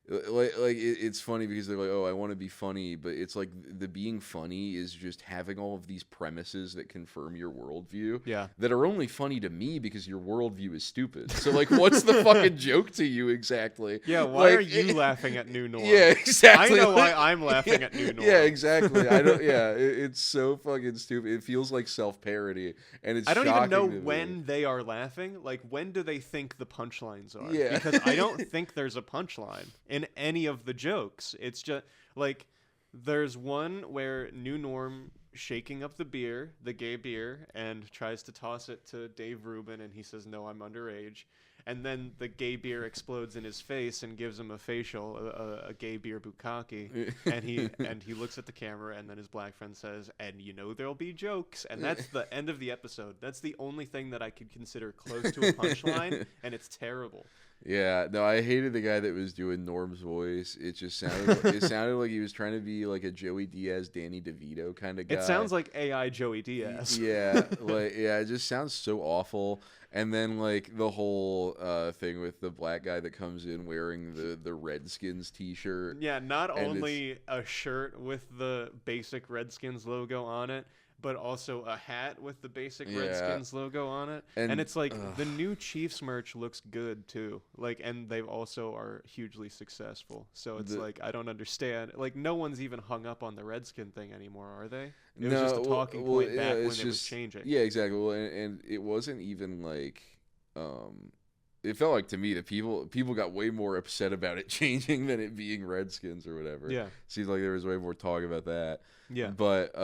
It's funny because they're like, oh, I want to be funny, but it's like the being funny is just having all of these premises that confirm your worldview. Yeah. That are only funny to me because your worldview is stupid. So like, what's the fucking joke to you exactly? Yeah. Why are you laughing at New Norm? Yeah, exactly. I know why I'm laughing at New Norm. Yeah, exactly. I don't. Yeah, it's so fucking stupid. It feels like self-parody, and it's. I don't even know shocking to me. when they are laughing. Like, when do they think the punchlines are? Yeah. Because I don't think there's a punchline in any of the jokes. It's just like there's one where New Norm shaking up the beer, the gay beer, and tries to toss it to Dave Rubin, and he says, "No, I'm underage." And then the gay beer explodes in his face and gives him a facial, a gay beer bukkake. and he looks at the camera, and then his black friend says, "And you know there'll be jokes." And that's the end of the episode. That's the only thing that I could consider close to a punchline, and it's terrible. Yeah, no, I hated the guy that was doing Norm's voice. It just sounded like he was trying to be like a Joey Diaz, Danny DeVito kind of guy. It sounds like AI Joey Diaz. Yeah, it just sounds so awful. And then like the whole thing with the black guy that comes in wearing the Redskins t-shirt. Yeah, not only a shirt with the basic Redskins logo on it, but also a hat with the basic Redskins logo on it. And it's like the new Chiefs merch looks good too. Like, and they also are hugely successful. So it's like, I don't understand. Like, no one's even hung up on the Redskin thing anymore, are they? It was just a talking point back when it was changing. Yeah, exactly. Well, and it wasn't even like, it felt like to me that people got way more upset about it changing than it being Redskins or whatever. Yeah. Seems like there was way more talk about that. Yeah. But,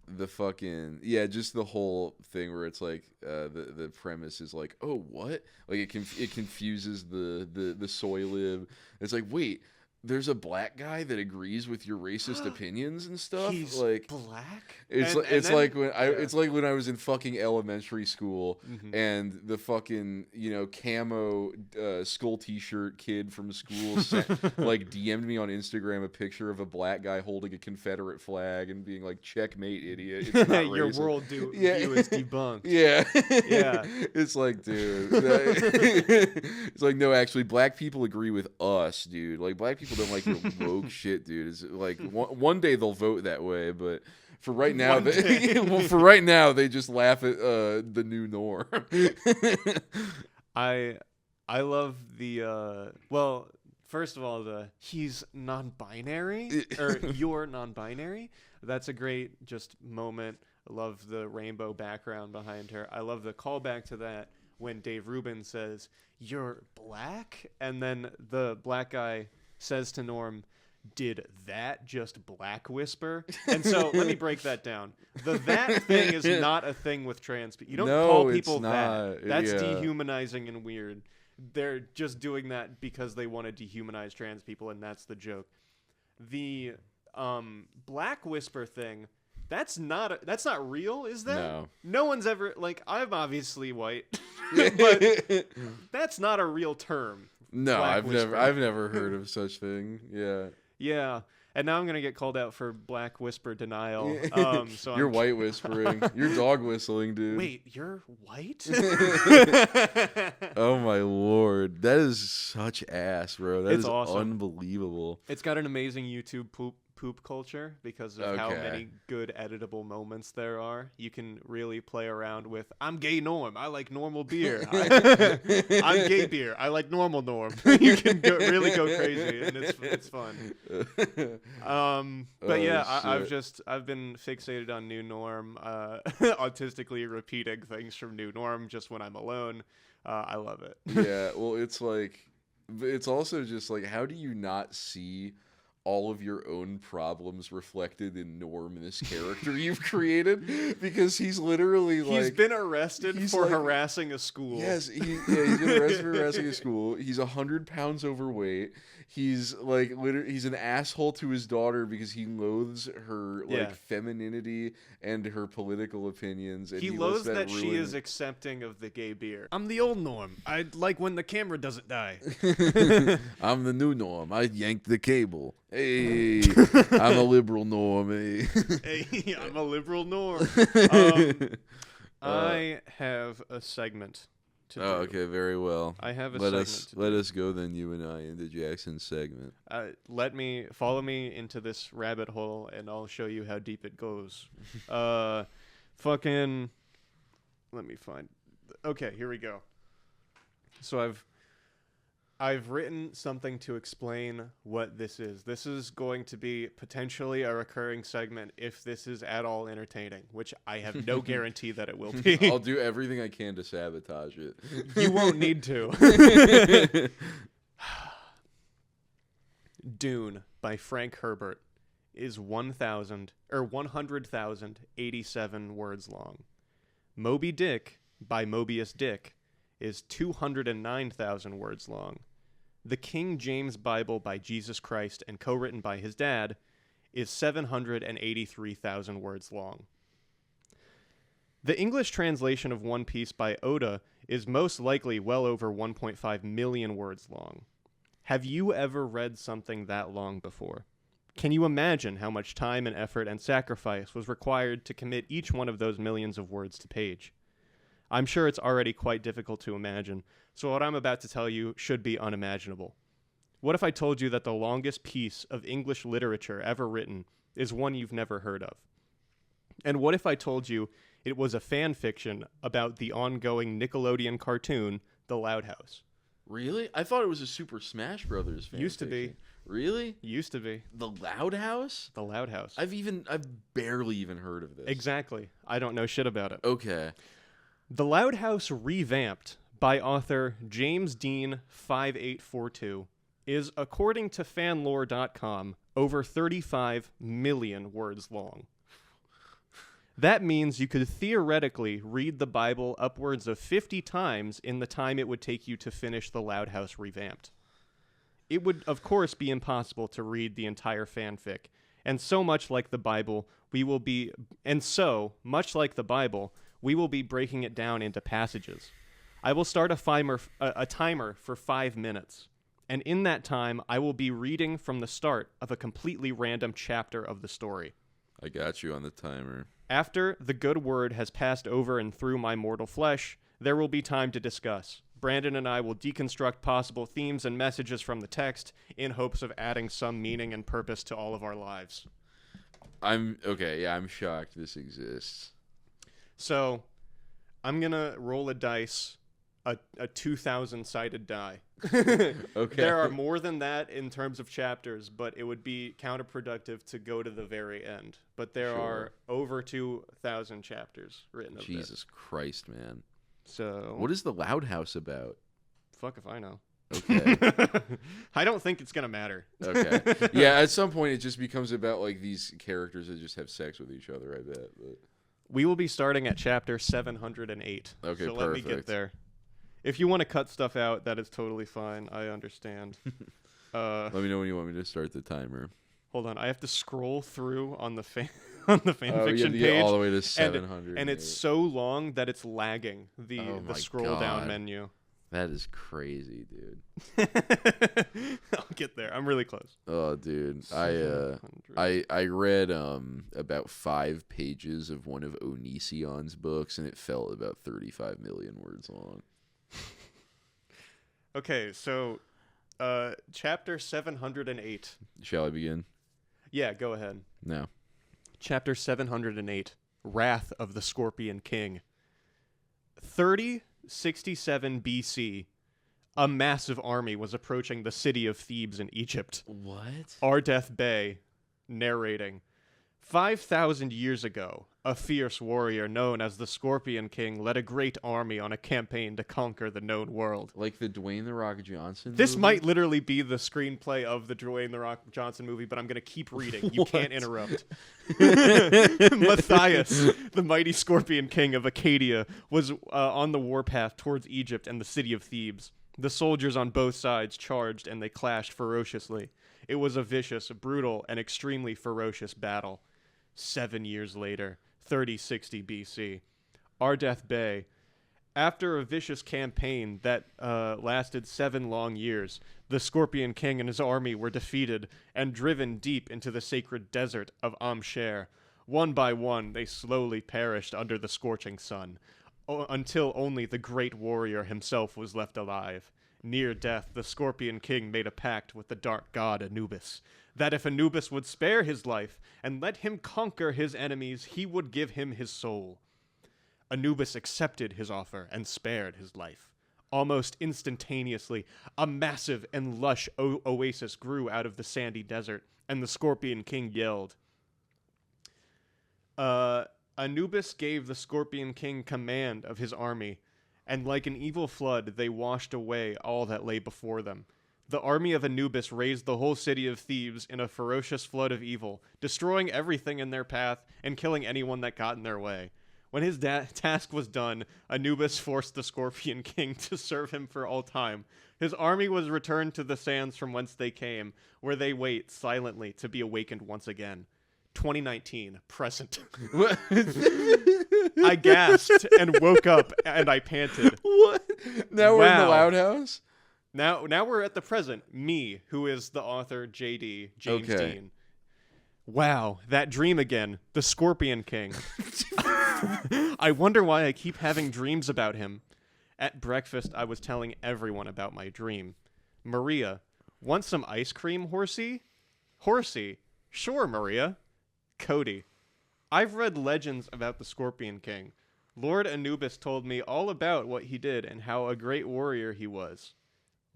the fucking just the whole thing where it's like the premise is like, oh, what, like it confuses the soy lib. It's like, wait, there's a black guy that agrees with your racist opinions and stuff. He's like black. It's like when I was in fucking elementary school and the fucking camo skull t-shirt kid from school like DM'd me on Instagram a picture of a black guy holding a Confederate flag and being like, checkmate, idiot. It's not Your racist. world view is debunked. Yeah. Yeah. It's like, dude. It's like, no, actually, black people agree with us, dude. Like, black people don't like your woke shit, dude. It's like one day they'll vote that way, but for right now, they just laugh at the new norm. I love the well, first of all, he's non-binary or you're non-binary. That's a great just moment. I love the rainbow background behind her. I love the callback to that when Dave Rubin says, "You're black," and then the black guy says to Norm, "Did that just black whisper?" And so let me break that down. That thing is not a thing with trans people. You don't call people that. That's dehumanizing and weird. They're just doing that because they want to dehumanize trans people, and that's the joke. The black whisper thing, that's not real, is that? No. No one's ever, like, I'm obviously white, but that's not a real term. No, I've never heard of such thing. Yeah. Yeah. And now I'm gonna get called out for black whisper denial. So you're white whispering. You're dog whistling, dude. Wait, you're white? Oh my lord, that is such ass, bro. That is awesome. Unbelievable. It's got an amazing YouTube poop culture because of how many good editable moments there are. You can really play around with, I'm gay Norm, I like normal beer. I'm gay beer, I like normal Norm. You can really go crazy, and it's fun. But I've been fixated on New Norm, autistically repeating things from New Norm just when I'm alone. I love it. Yeah, well, it's also just like, how do you not see all of your own problems reflected in Norm, this character you've created? Because he's literally like... He's been arrested for harassing a school. Yes, he's been arrested for harassing a school. He's 100 pounds overweight. He's like he's an asshole to his daughter because he loathes her femininity and her political opinions. And he loathes that she is accepting of the gay beer. I'm the old Norm. I like when the camera doesn't die. I'm the new Norm. I yanked the cable. Hey, I'm a liberal Norm. Hey, I'm a liberal Norm. I have a segment to do. Oh, okay, very well. I have a let segment us to let do. us go then, you and I, into Jackson's segment. Follow me into this rabbit hole, and I'll show you how deep it goes. Fucking, let me find. Okay, here we go. So I've written something to explain what this is. This is going to be potentially a recurring segment if this is at all entertaining, which I have no guarantee that it will be. I'll do everything I can to sabotage it. You won't need to. Dune by Frank Herbert is 100,087 words long. Moby Dick by Mobius Dick is 209,000 words long. The King James Bible by Jesus Christ and co-written by his dad is 783,000 words long. The English translation of One Piece by Oda is most likely well over 1.5 million words long. Have you ever read something that long before? Can you imagine how much time and effort and sacrifice was required to commit each one of those millions of words to page? I'm sure it's already quite difficult to imagine, so what I'm about to tell you should be unimaginable. What if I told you that the longest piece of English literature ever written is one you've never heard of? And what if I told you it was a fan fiction about the ongoing Nickelodeon cartoon, The Loud House? Really? I thought it was a Super Smash Brothers fan Used to be. fiction. Really? Used to be. The Loud House? The Loud House. I've barely even heard of this. Exactly. I don't know shit about it. Okay. The Loud House Revamped by author James Dean 5842 is, according to fanlore.com, over 35 million words long. That means you could theoretically read the Bible upwards of 50 times in the time it would take you to finish The Loud House Revamped. It would, of course, be impossible to read the entire fanfic, and so much like the Bible, we will be breaking it down into passages. I will start a timer for 5 minutes, and in that time, I will be reading from the start of a completely random chapter of the story. I got you on the timer. After the good word has passed over and through my mortal flesh, there will be time to discuss. Brandon and I will deconstruct possible themes and messages from the text in hopes of adding some meaning and purpose to all of our lives. I'm shocked this exists. So, I'm going to roll a dice, a 2,000-sided die. Okay. There are more than that in terms of chapters, but it would be counterproductive to go to the very end. But there are over 2,000 chapters written of Jesus Christ, man. So what is The Loud House about? Fuck if I know. Okay. I don't think it's going to matter. Okay. Yeah, at some point it just becomes about like these characters that just have sex with each other, I bet. But we will be starting at chapter 708. Okay, so let me get there. If you want to cut stuff out, that is totally fine. I understand. Let me know when you want me to start the timer. Hold on, I have to scroll through on the fan fiction page all the way to 700. and it's so long that it's lagging the scroll down God. Menu. That is crazy, dude. I'll get there. I'm really close. Oh, dude. I read about 5 pages of one of Onision's books, and it felt about 35 million words long. Okay, so chapter 708. Shall I begin? Yeah, go ahead. No. Chapter 708, Wrath of the Scorpion King. 3067 BC, a massive army was approaching the city of Thebes in Egypt. What? Ardeth Bey, narrating, 5,000 years ago, a fierce warrior known as the Scorpion King led a great army on a campaign to conquer the known world. Like the Dwayne The Rock Johnson This movie? might literally be the screenplay of the Dwayne The Rock Johnson movie, but I'm going to keep reading. You can't interrupt. Matthias, the mighty Scorpion King of Acadia, was on the warpath towards Egypt and the city of Thebes. The soldiers on both sides charged and they clashed ferociously. It was a vicious, brutal, and extremely ferocious battle. 7 years later, 3060 BC, Ardeth Bey. After a vicious campaign that lasted 7 long years, the Scorpion King and his army were defeated and driven deep into the sacred desert of Amsher. One by one, they slowly perished under the scorching sun. until only the great warrior himself was left alive. Near death, the Scorpion King made a pact with the dark god Anubis, that if Anubis would spare his life and let him conquer his enemies, he would give him his soul. Anubis accepted his offer and spared his life. Almost instantaneously, a massive and lush oasis grew out of the sandy desert, and the Scorpion King yelled. Anubis gave the Scorpion King command of his army, and like an evil flood, they washed away all that lay before them. The army of Anubis raised the whole city of Thebes in a ferocious flood of evil, destroying everything in their path and killing anyone that got in their way. When his task was done, Anubis forced the Scorpion King to serve him for all time. His army was returned to the sands from whence they came, where they wait silently to be awakened once again. 2019, present. I gasped and woke up and I panted. What? Now we're in the Wow. Loud House? Now we're at the present. Me, who is the author, JD, James Okay. Dean. Wow, that dream again. The Scorpion King. I wonder why I keep having dreams about him. At breakfast, I was telling everyone about my dream. Maria, want some ice cream, Horsey? Horsey, sure, Maria. Cody, I've read legends about the Scorpion King. Lord Anubis told me all about what he did and how a great warrior he was.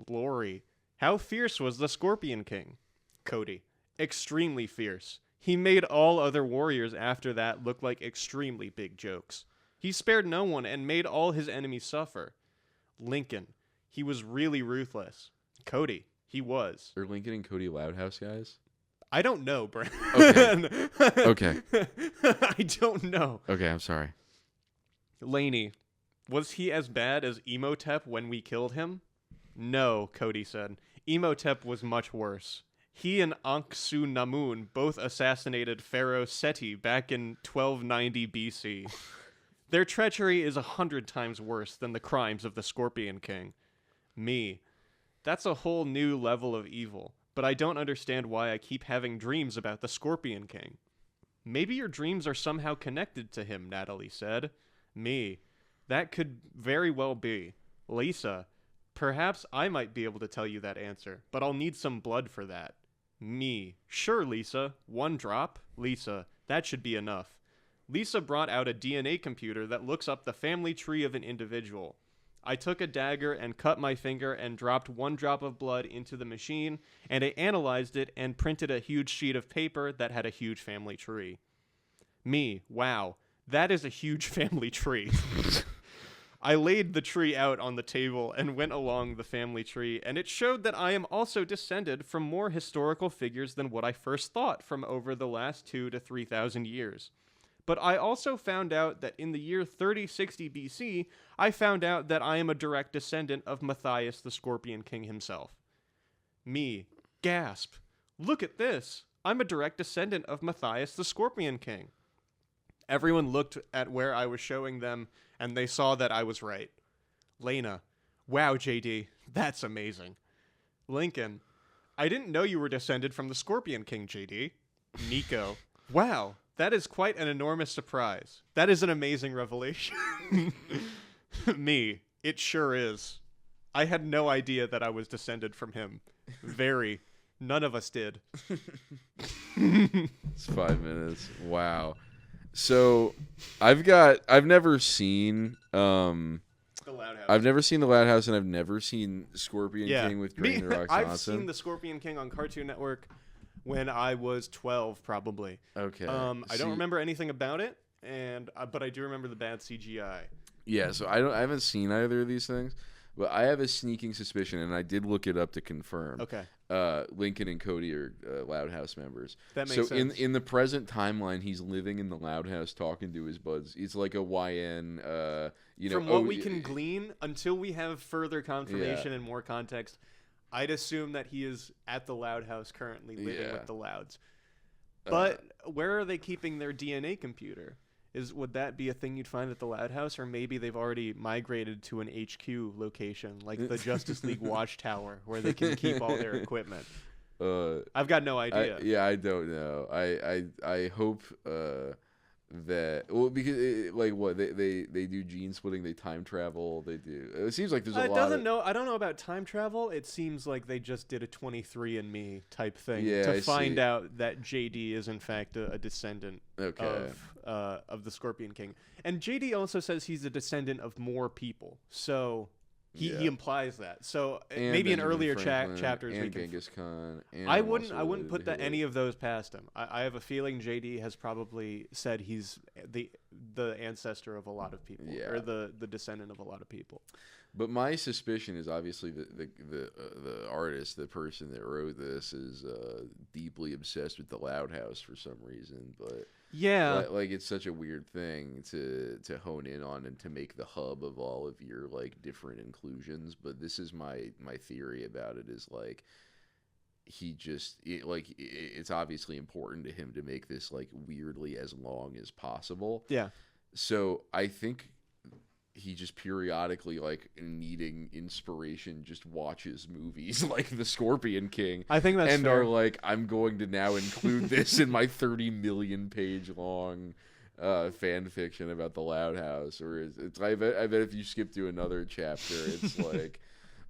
Lori, how fierce was the Scorpion King? Cody, extremely fierce. He made all other warriors after that look like extremely big jokes. He spared no one and made all his enemies suffer. Lincoln, he was really ruthless. Cody, he was. Are Lincoln and Cody Loud House guys? I don't know, Brent. Okay. Okay. I don't know. Okay, I'm sorry. Laney, was he as bad as Imhotep when we killed him? No, Cody said. Imhotep was much worse. He and Ankh-Su-Namun both assassinated Pharaoh Seti back in 1290 BC. Their treachery is 100 times worse than the crimes of the Scorpion King. Me. That's a whole new level of evil, but I don't understand why I keep having dreams about the Scorpion King. Maybe your dreams are somehow connected to him, Natalie said. Me. That could very well be. Lisa. Perhaps I might be able to tell you that answer, but I'll need some blood for that. Me. Sure, Lisa. 1 drop? Lisa. That should be enough. Lisa brought out a DNA computer that looks up the family tree of an individual. I took a dagger and cut my finger and dropped 1 drop of blood into the machine, and it analyzed it and printed a huge sheet of paper that had a huge family tree. Me. Wow. That is a huge family tree. I laid the tree out on the table and went along the family tree, and it showed that I am also descended from more historical figures than what I first thought from over the last 2,000 to 3,000 years. But I also found out that in the year 3060 BC, I found out that I am a direct descendant of Matthias the Scorpion King himself. Me. Gasp. Look at this. I'm a direct descendant of Matthias the Scorpion King. Everyone looked at where I was showing them, and they saw that I was right. Lena. Wow, JD. That's amazing. Lincoln. I didn't know you were descended from the Scorpion King, JD. Nico. Wow. That is quite an enormous surprise. That is an amazing revelation. Me. It sure is. I had no idea that I was descended from him. Very. None of us did. It's 5 minutes. Wow. So, I've never seen The Loud House. I've never seen The Loud House, and I've never seen Scorpion King with Dwayne The Rock I've Johnson. seen the Scorpion King on Cartoon Network when I was 12, probably. Okay. I don't remember anything about it, but I do remember the bad CGI. Yeah, so I haven't seen either of these things, but I have a sneaking suspicion, and I did look it up to confirm. Okay. Lincoln and Cody are Loud House members. That makes sense. So in the present timeline, he's living in the Loud House, talking to his buds. It's like a YN. From what we can glean, until we have further confirmation and more context, I'd assume that he is at the Loud House currently living with the Louds. But where are they keeping their DNA computer? Would that be a thing you'd find at the Loud House, or maybe they've already migrated to an HQ location like the Justice League Watchtower, where they can keep all their equipment? I've got no idea. I don't know. I hope that because like what they do gene splitting, they time travel, they do. It seems like there's a lot. I don't know about time travel. It seems like they just did a 23andMe type thing Yeah, to I find see. out that JD is in fact a descendant Okay. of the Scorpion King. And JD also says he's a descendant of more people. So he Yeah. implies that. So And maybe in Benjamin earlier Franklin, chapters and we can. Genghis Khan. And I I'm wouldn't also put Hitler. any of those past him. I have a feeling JD has probably said he's the ancestor of a lot of people, Yeah. or the descendant of a lot of people. But my suspicion is obviously the artist, the person that wrote this, is deeply obsessed with the Loud House for some reason. But Yeah. like it's such a weird thing to hone in on and to make the hub of all of your like different inclusions. But this is my theory about it, is like he just it's obviously important to him to make this like weirdly as long as possible. Yeah. So I think he just periodically, like, needing inspiration, just watches movies like The Scorpion King. I think that's and fair. are like, I'm going to now include this in my 30 million page long fan fiction about the Loud House. Or it's I bet if you skip to another chapter, it's like.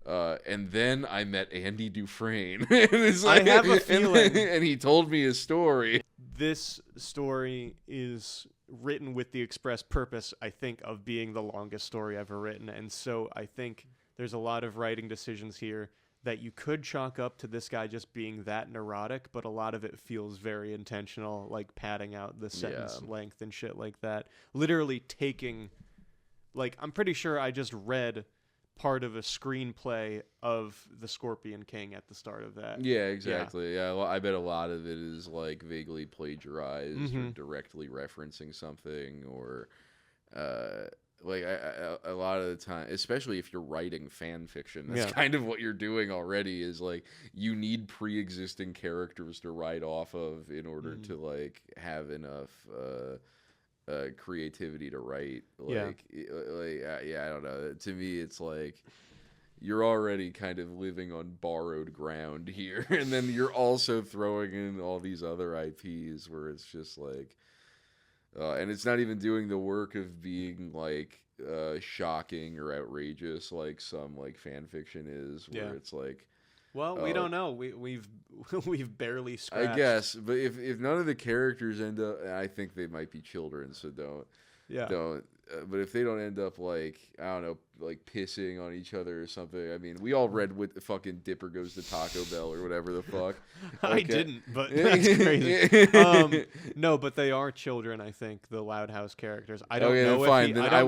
And then I met Andy Dufresne. And it's I have a feeling- and he told me his story. This story is written with the express purpose, I think, of being the longest story ever written. And so I think there's a lot of writing decisions here that you could chalk up to this guy just being that neurotic, but a lot of it feels very intentional, like padding out the sentence length and shit like that. Literally taking, like, I'm pretty sure I just read part of a screenplay of The Scorpion King at the start of that. Yeah, exactly. Yeah, well, I bet a lot of it is like vaguely plagiarized or directly referencing something, or like a lot of the time, especially if you're writing fan fiction, that's kind of what you're doing already. Is like you need pre-existing characters to write off of in order to like have enough creativity to write. Like, I don't know. To me, it's like you're already kind of living on borrowed ground here, and then you're also throwing in all these other IPs where it's just like, and it's not even doing the work of being like shocking or outrageous like some like fan fiction is, where it's like. Well, we don't know. We've barely scratched. I guess, but if none of the characters end up, I think they might be children, so don't. But if they don't end up like, I don't know, like pissing on each other or something. I mean, we all read what the fucking Dipper Goes to Taco Bell or whatever the fuck. I didn't, but that's crazy. No, but they are children. I think the Loud House characters. I don't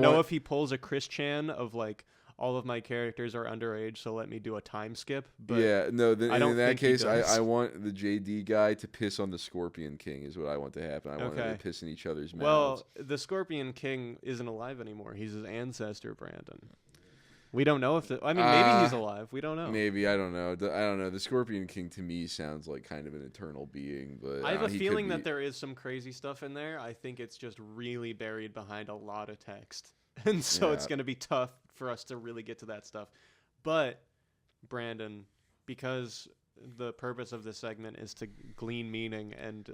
know if he pulls a Chris Chan of like, all of my characters are underage, so let me do a time skip. But yeah, no. In that case, I I want the JD guy to piss on the Scorpion King is what I want to happen. I want them to piss in each other's mouths. Well, the Scorpion King isn't alive anymore. He's his ancestor, Brandon. We don't know if maybe he's alive. We don't know. Maybe, I don't know. I don't know. The Scorpion King to me sounds like kind of an eternal being, but I have a feeling that there is some crazy stuff in there. I think it's just really buried behind a lot of text. And so it's going to be tough for us to really get to that stuff. But, Brandon, because the purpose of this segment is to glean meaning and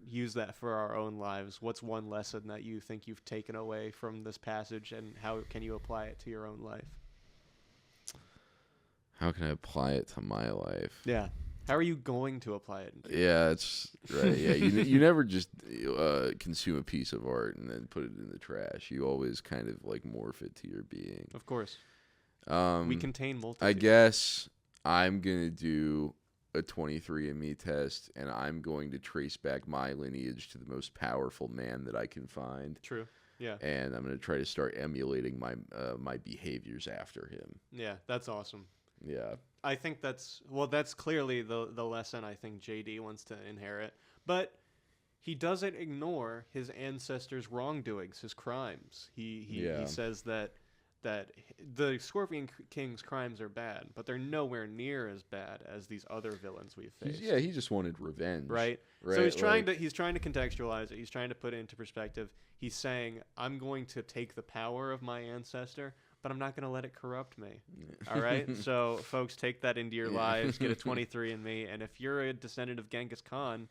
use that for our own lives, what's one lesson that you think you've taken away from this passage, and how can you apply it to your own life? How can I apply it to my life? Yeah. How are you going to apply it? Yeah, that's right. Yeah, you never just consume a piece of art and then put it in the trash. You always kind of like morph it to your being. Of course. We contain multitudes. I guess I'm gonna do a 23andMe test, and I'm going to trace back my lineage to the most powerful man that I can find. True. Yeah. And I'm gonna try to start emulating my behaviors after him. Yeah, that's awesome. Yeah. I think that's clearly the lesson I think JD wants to inherit. But he doesn't ignore his ancestors' wrongdoings, his crimes. He says that the Scorpion King's crimes are bad, but they're nowhere near as bad as these other villains we've faced. He just wanted revenge. Right? So he's trying to contextualize it. He's trying to put it into perspective. He's saying, I'm going to take the power of my ancestor, but I'm not going to let it corrupt me. All right? So, folks, take that into your lives. Get a 23andMe. And if you're a descendant of Genghis Khan,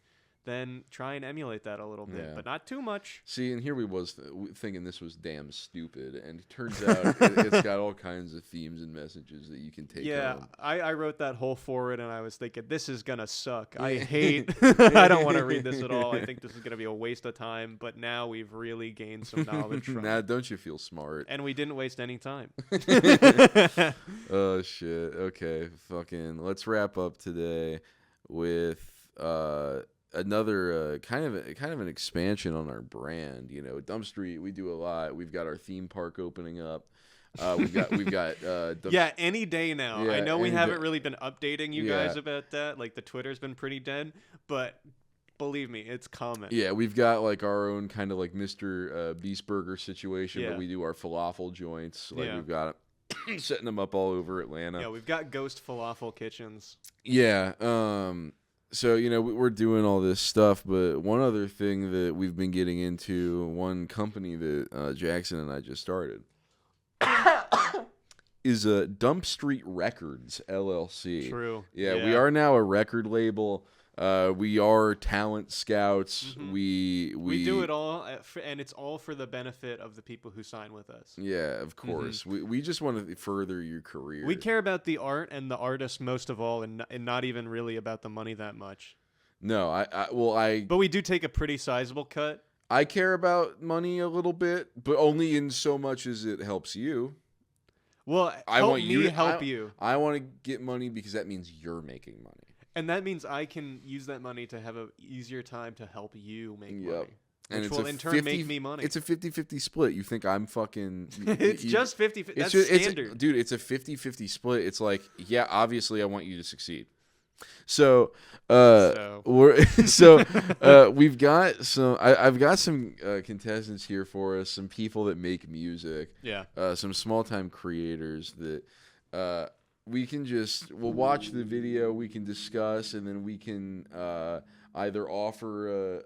then try and emulate that a little bit, Yeah. but not too much. See, and here we was thinking this was damn stupid, and it turns out it's got all kinds of themes and messages that you can take home. I wrote that whole forward, and I was thinking, this is going to suck. I hate, I don't want to read this at all. I think this is going to be a waste of time, but now we've really gained some knowledge from Nah, it. don't you feel smart? And we didn't waste any time. Oh, shit. Okay, fucking, let's wrap up today with another kind of an expansion on our brand. You know, Dump Street, we do a lot. We've got our theme park opening up. We've got Yeah, any day now. Yeah, I know we any haven't day. really been updating you Yeah. guys about that. Like, the Twitter's been pretty dead, but believe me, it's coming. Yeah, we've got like our own kind of like Mr. Beast Burger situation, Yeah. but we do our falafel joints. Like Yeah. we've got setting them up all over Atlanta. Yeah, we've got ghost falafel kitchens. Yeah. So, you know, we're doing all this stuff, but one other thing that we've been getting into, one company that Jackson and I just started, is Dump Street Records, LLC. True. Yeah, we are now a record label. We are talent scouts. Mhm. We do it all, and it's all for the benefit of the people who sign with us. Yeah, of course. We just want to further your career. We care about the art and the artist most of all, and not even really about the money that much. No, But we do take a pretty sizable cut. I care about money a little bit, but only in so much as it helps you. Well, I help want me you to help you. I want to get money because that means you're making money. And that means I can use that money to have an easier time to help you make money. And Which it's will a in turn 50 make me money. It's a 50-50 split. You think I'm fucking... It's just 50. That's standard. Dude, it's a 50-50 split. It's like, yeah, obviously I want you to succeed. So, we've got some... I've got some contestants here for us, some people that make music. Yeah. Some small-time creators that... we'll watch the video, we can discuss, and then we can either offer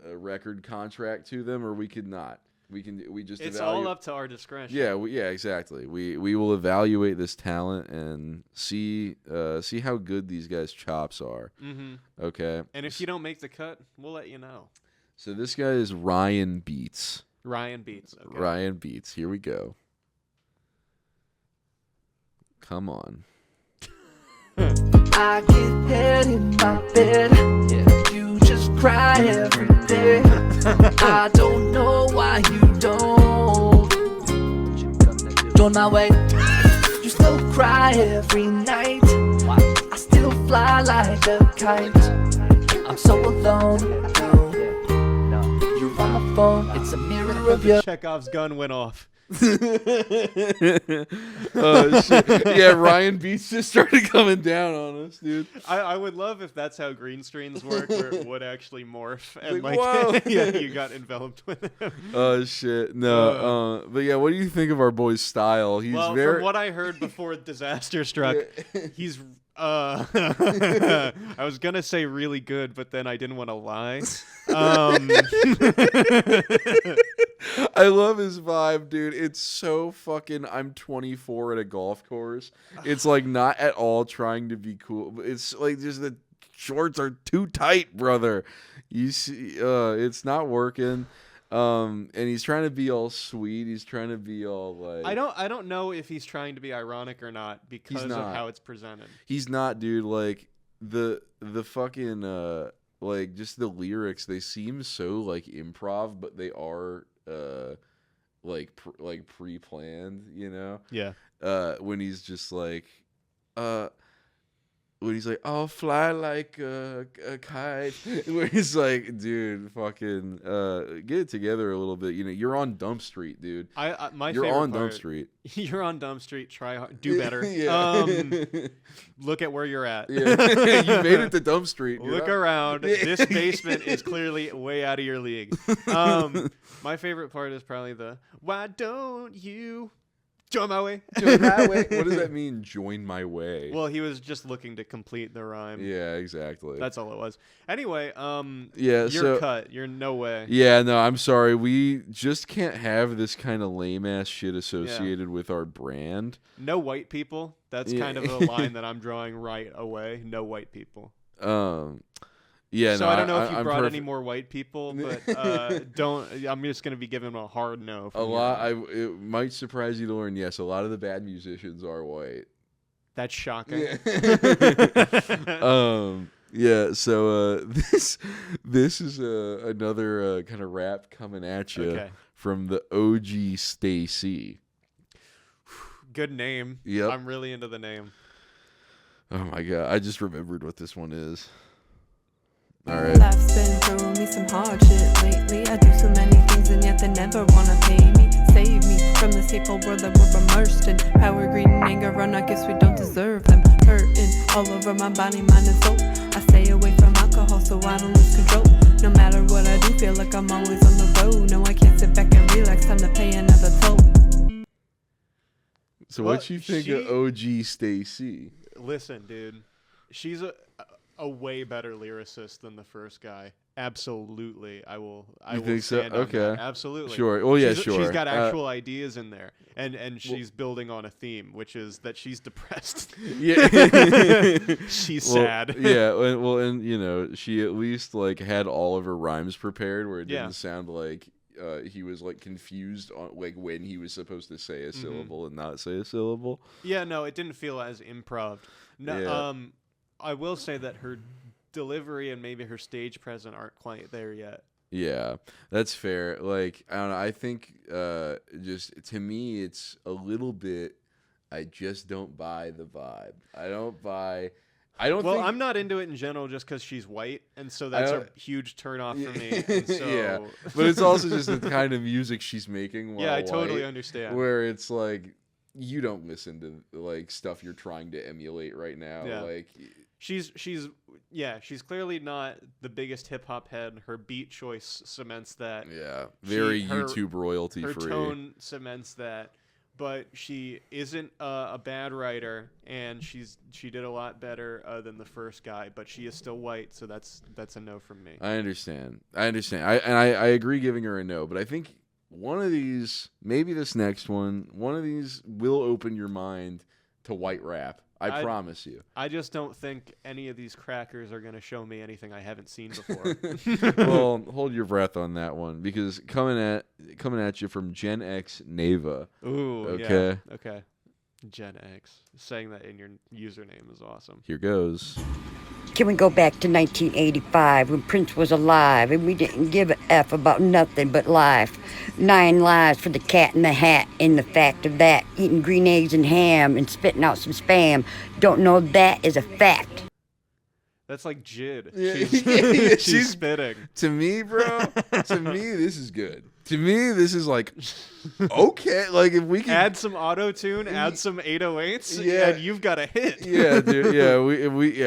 a record contract to them, or we could not. It's all up to our discretion. Yeah, exactly. We will evaluate this talent and see how good these guys' chops are. Mm-hmm. Okay. And if you don't make the cut, we'll let you know. So this guy is Ryan Beats. Ryan Beats. Okay. Ryan Beats. Here we go. Come on. I get head in my bed. You just cry every day. I don't know why you don't. On my way. You still cry every night. I still fly like a kite. I'm so alone. You're on my phone. It's a mirror of your. Chekhov's gun went off. Oh shit! Yeah, Ryan Beats just started coming down on us, dude. I would love if that's how green screens work, where it would actually morph and Like, whoa. yeah, you got enveloped with him. Oh shit! No, but yeah, what do you think of our boy's style? He's From what I heard before disaster struck, he's. I was gonna say really good, but then I didn't want to lie. I love his vibe, dude. It's so fucking I'm 24 at a golf course. It's like not at all trying to be cool. It's like just the shorts are too tight, brother. You see, it's not working. And he's trying to be all sweet. He's trying to be all like. I don't know if he's trying to be ironic or not because of how it's presented. He's not, dude. Like the fucking like just the lyrics. They seem so like improv, but they are like pre-planned. You know. Yeah. When he's just like, when he's like, I'll fly like a kite. Where he's like, dude, fucking get it together a little bit. You know, you're on Dump Street, dude. You're on Dump Street. You're on Dump Street. Try hard. Do better. Look at where you're at. Yeah. You made it to Dump Street. Look around. This basement is clearly way out of your league. My favorite part is probably the why don't you join my way? Join my way. What does that mean? Join my way. Well, he was just looking to complete the rhyme. Yeah, exactly. That's all it was. Anyway, yeah, you're cut. You're no way. Yeah, no, I'm sorry. We just can't have this kind of lame ass shit associated with our brand. No white people. That's kind of a line that I'm drawing right away. No white people. Yeah, So no, I don't know if you I'm brought any perfect. more white people, but don't. I'm just gonna be giving him a hard no. A from here lot. on. It might surprise you to learn. Yes, a lot of the bad musicians are white. That's shocking. Yeah. So this is another kind of rap coming at you Okay. from the OG Stacy. Good name. Yep. I'm really into the name. Oh my god! I just remembered what this one is. All right. Life's been throwing me some hard shit lately. I do so many things and yet they never wanna pay me. Save me from this hateful world that we're immersed in. Power, greed, and anger, and I guess we don't deserve them. Hurting all over my body, mind, and soul. I stay away from alcohol so I don't lose control. No matter what I do, feel like I'm always on the road. No, I can't sit back and relax, time to pay another toll. So Well, what you think of OG Stacy? Listen, dude, she's a way better lyricist than the first guy. Absolutely, I will. I You will think so? stand on that. Okay. Absolutely. Sure. Well, yeah, She's sure. got actual ideas in there, and she's building on a theme, which is that she's depressed. Yeah. She's Well, sad. Yeah. Well, and you know, she at least like had all of her rhymes prepared, where it Yeah. didn't sound like he was like confused on like when he was supposed to say a syllable and not say a syllable. Yeah, no, it didn't feel as improv. No, Yeah. I will say that her delivery and maybe her stage presence aren't quite there yet. Yeah, that's fair. Like, I don't know. I think just to me, it's a little bit. I just don't buy the vibe. I don't buy. I don't. Well, think, I'm not into it in general just because she's white, and so that's a don't- huge turnoff for me. And so... Yeah, but it's also just the kind of music she's making. While Yeah, I totally white, understand. Where it's like you don't listen to like stuff you're trying to emulate right now. Yeah. Like She's clearly not the biggest hip hop head. Her beat choice cements that. yeah, very her- YouTube royalty Her free. tone cements that, but she isn't a bad writer, and she did a lot better than the first guy. But she is still white, so that's a no from me. I understand. I agree giving her a no, but I think one of these, maybe this next one of these will open your mind to white rap. I promise you. I just don't think any of these crackers are going to show me anything I haven't seen before. Well, hold your breath on that one because coming at you from Gen X Neva. Ooh, okay. Yeah. Okay. Gen X. Saying that in your username is awesome. Here goes. Can we go back to 1985 when Prince was alive and we didn't give a F about nothing but life? 9 lives for the cat in the hat and the fact of that. Eating green eggs and ham and spitting out some spam. Don't know that is a fact. That's like Jid. Yeah. She's spitting. To me, bro, this is good. To me, this is like, okay. Like, if we can... Add some auto-tune, add some 808s, Yeah. and you've got a hit. Yeah, dude. Yeah,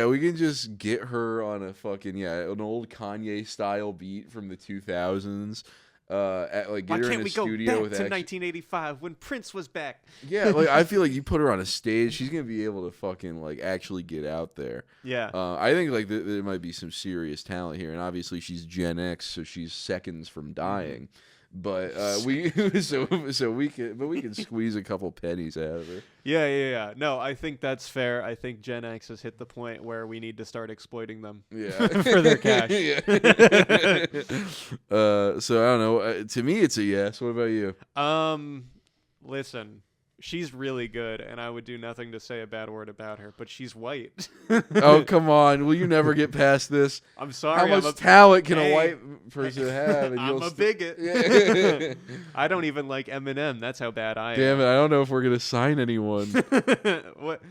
we can just get her on a fucking an old Kanye style beat from the 2000s. Get Why her can't in a we go studio back with to 1985 when Prince was back? Yeah, like I feel like you put her on a stage, she's gonna be able to fucking like actually get out there. Yeah. I think like there might be some serious talent here, and obviously she's Gen X, so she's seconds from dying. But we can squeeze a couple pennies out of her. Yeah. No, I think that's fair. I think Gen X has hit the point where we need to start exploiting them. Yeah. For their cash. Yeah. So I don't know. To me, it's a yes. What about you? Listen, she's really good, and I would do nothing to say a bad word about her. But she's white. Oh, come on! Will you never get past this? I'm sorry. How much talent can a white person have? And I'm you'll a bigot. Yeah. I don't even like Eminem. That's how bad I am. Damn it! I don't know if we're gonna sign anyone. What?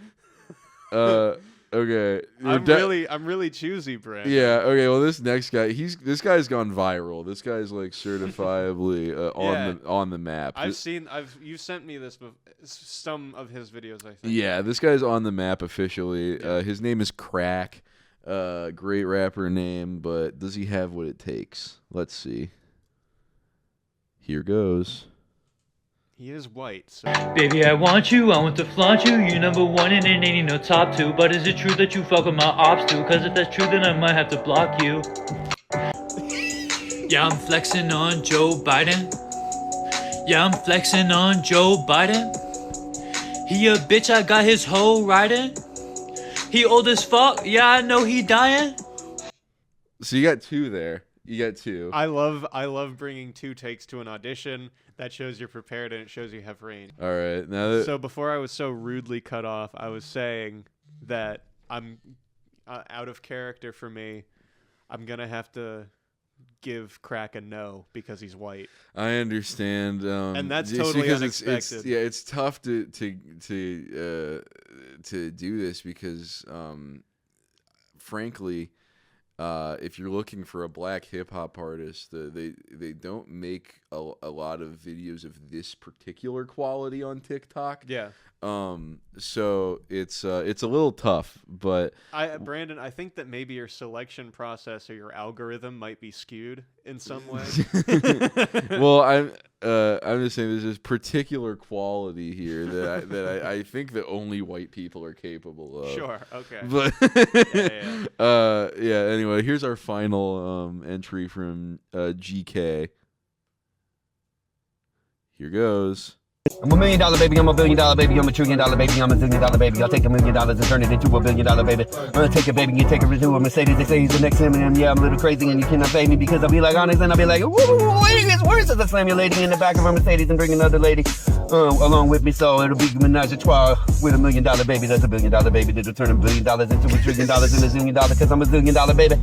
Okay. I'm really choosy, Brent. Yeah. Okay. Well, this next guy, this guy's gone viral. This guy's like certifiably on the map. You've sent me some of his videos, I think. Yeah, this guy's on the map officially. His name is Crack. Great rapper name, but does he have what it takes? Let's see. Here goes. He is white, so... Baby, I want to flaunt you. You number one and it ain't no top two. But is it true that you fuck with my ops too? Cause if that's true, then I might have to block you. Yeah, I'm flexing on Joe Biden. Yeah, I'm flexing on Joe Biden. He a bitch, I got his hoe riding. He old as fuck, yeah, I know he dying. So you got 2 there. You got 2. I love bringing 2 takes to an audition. That shows you're prepared and it shows you have range. All right. Now that So before I was so rudely cut off, I was saying that I'm out of character for me. I'm gonna have to give Crack a no because he's white. I understand, and that's just totally because unexpected. it's tough to do this because, frankly, if you're looking for a black hip hop artist, they don't make a lot of videos of this particular quality on TikTok. Yeah. So it's a little tough, but Brandon, I think that maybe your selection process or your algorithm might be skewed in some way. Well, I'm just saying there's this particular quality here that I think that only white people are capable of. Sure. Okay. But yeah. Anyway, here's our final entry from GK. Here goes. I'm $1 million baby, I'm $1 billion baby, I'm $1 trillion baby, I'm $1 zillion baby. I'll take $1 million and turn it into $1 billion baby. I'm gonna take a baby and you take it to a Mercedes. They say he's the next Eminem. Yeah, I'm a little crazy and you cannot pay me because I'll be like honest and I'll be like, wait, it gets worse as I slam your lady in the back of a Mercedes and bring another lady along with me. So it'll be menage a trois with $1 million baby. That's $1 billion baby. That'll turn $1 billion into $1 trillion and $1 zillion because I'm $1 zillion baby.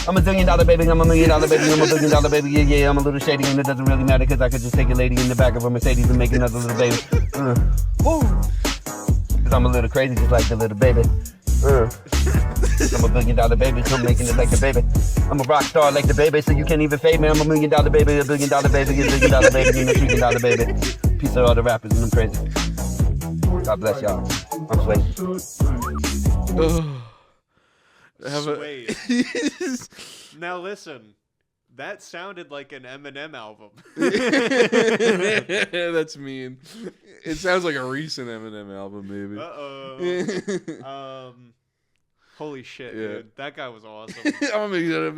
I'm $1 zillion baby, I'm $1 million baby, I'm $1 billion baby, yeah, I'm a little shady and it doesn't really matter because I could just take a lady in the back of a Mercedes and make another little baby. Cause I'm a little crazy just like the little baby. I'm $1 billion baby, so I'm making it like the baby. I'm a rock star like the baby, so you can't even fade me. I'm $1 million baby, $1 billion baby, $1 billion baby, and $1 trillion baby. Peace out all the rappers and I'm crazy. God bless y'all. I'm Swayed. Now listen, that sounded like an Eminem album. That's mean. It sounds like a recent Eminem album, maybe. Holy shit, Yeah. dude. That guy was awesome. I'm gonna make that up,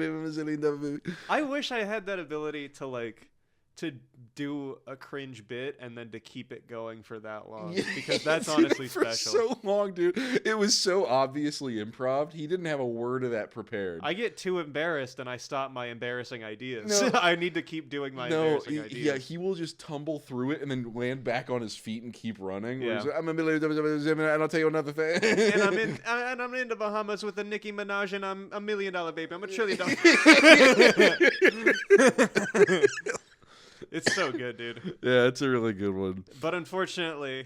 baby. I wish I had that ability to do a cringe bit and then to keep it going for that long, because that's honestly for special. so long, dude. It was so obviously improv. He didn't have a word of that prepared. I get too embarrassed and I stop my embarrassing ideas. No. I need to keep doing my embarrassing ideas. Yeah, he will just tumble through it and then land back on his feet and keep running. Yeah. I'm and I'll tell you another thing. and I'm in the Bahamas with a Nicki Minaj and I'm $1 million baby. I'm $1 trillion. It's so good, dude. Yeah, it's a really good one. But unfortunately,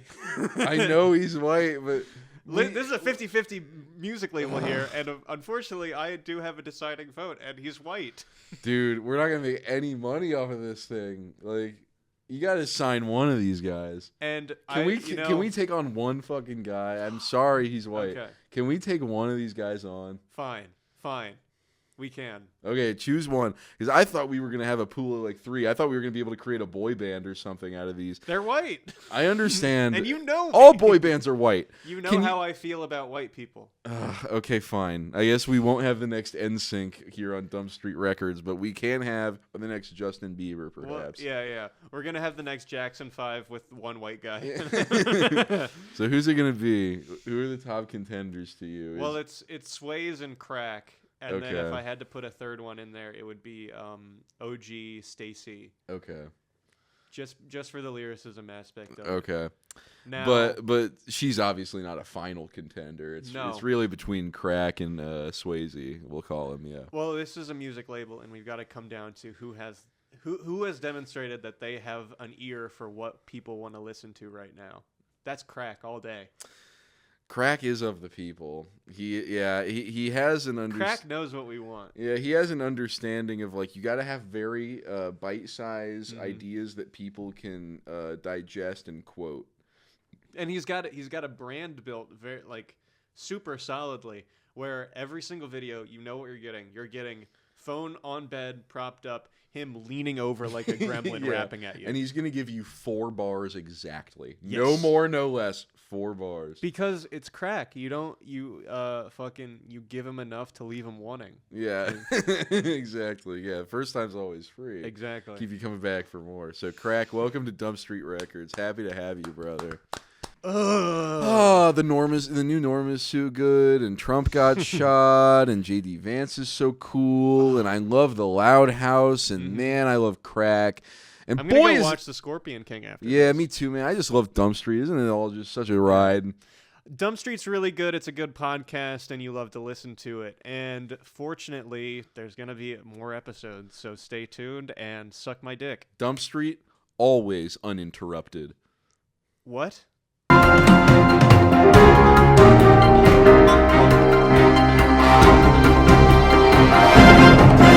I know he's white, but this is a 50-50 music label here, and unfortunately, I do have a deciding vote, and he's white. Dude, we're not gonna make any money off of this thing. Like, you gotta sign one of these guys. And can we take on one fucking guy? I'm sorry, he's white. Okay. Can we take one of these guys on? Fine. We can. Okay, choose one. Because I thought we were going to have a pool of like 3. I thought we were going to be able to create a boy band or something out of these. They're white. I understand. And you know all boy bands are white. You know how I feel about white people. Okay, fine. I guess we won't have the next NSYNC here on Dumb Street Records, but we can have the next Justin Bieber, perhaps. Well, yeah. We're going to have the next Jackson 5 with one white guy. So who's it going to be? Who are the top contenders to you? Well, it's Sways and Crack. And then if I had to put a third one in there, it would be OG Stacy. Okay. Just for the lyricism aspect of it. Okay. Now, but she's obviously not a final contender. It's really between Crack and Swayze, we'll call him, yeah. Well, this is a music label, and we've got to come down to who has demonstrated that they have an ear for what people want to listen to right now. That's Crack all day. Crack is of the people. He has an Crack knows what we want. Yeah, he has an understanding of like you got to have very bite-sized ideas that people can digest and quote. And he's got a brand built very like super solidly where every single video you know what you're getting. You're getting phone on bed propped up, him leaning over like a gremlin rapping at you. And he's going to give you 4 bars exactly. Yes. No more, no less. 4 bars. Because it's Crack. You give him enough to leave him wanting. Yeah. Exactly. Yeah. First time's always free. Exactly. Keep you coming back for more. So Crack, welcome to Dumb Street Records. Happy to have you, brother. The new Norm is so good, and Trump got shot, and J.D. Vance is so cool, and I love the Loud House, and man, I love crack. And I'm gonna go watch the Scorpion King after. Yeah, me too, man. I just love Dumb Street. Isn't it all just such a ride? Dumb Street's really good. It's a good podcast, and you love to listen to it. And fortunately, there's gonna be more episodes, so stay tuned and suck my dick. Dumb Street, always uninterrupted. What?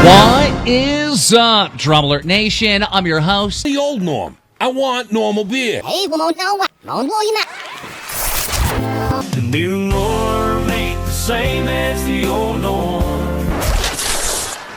What is up, Drum Alert Nation? I'm your host, The old Norm. I want normal beer. Hey, well, no, you're not. The new norm ain't the same as the old norm.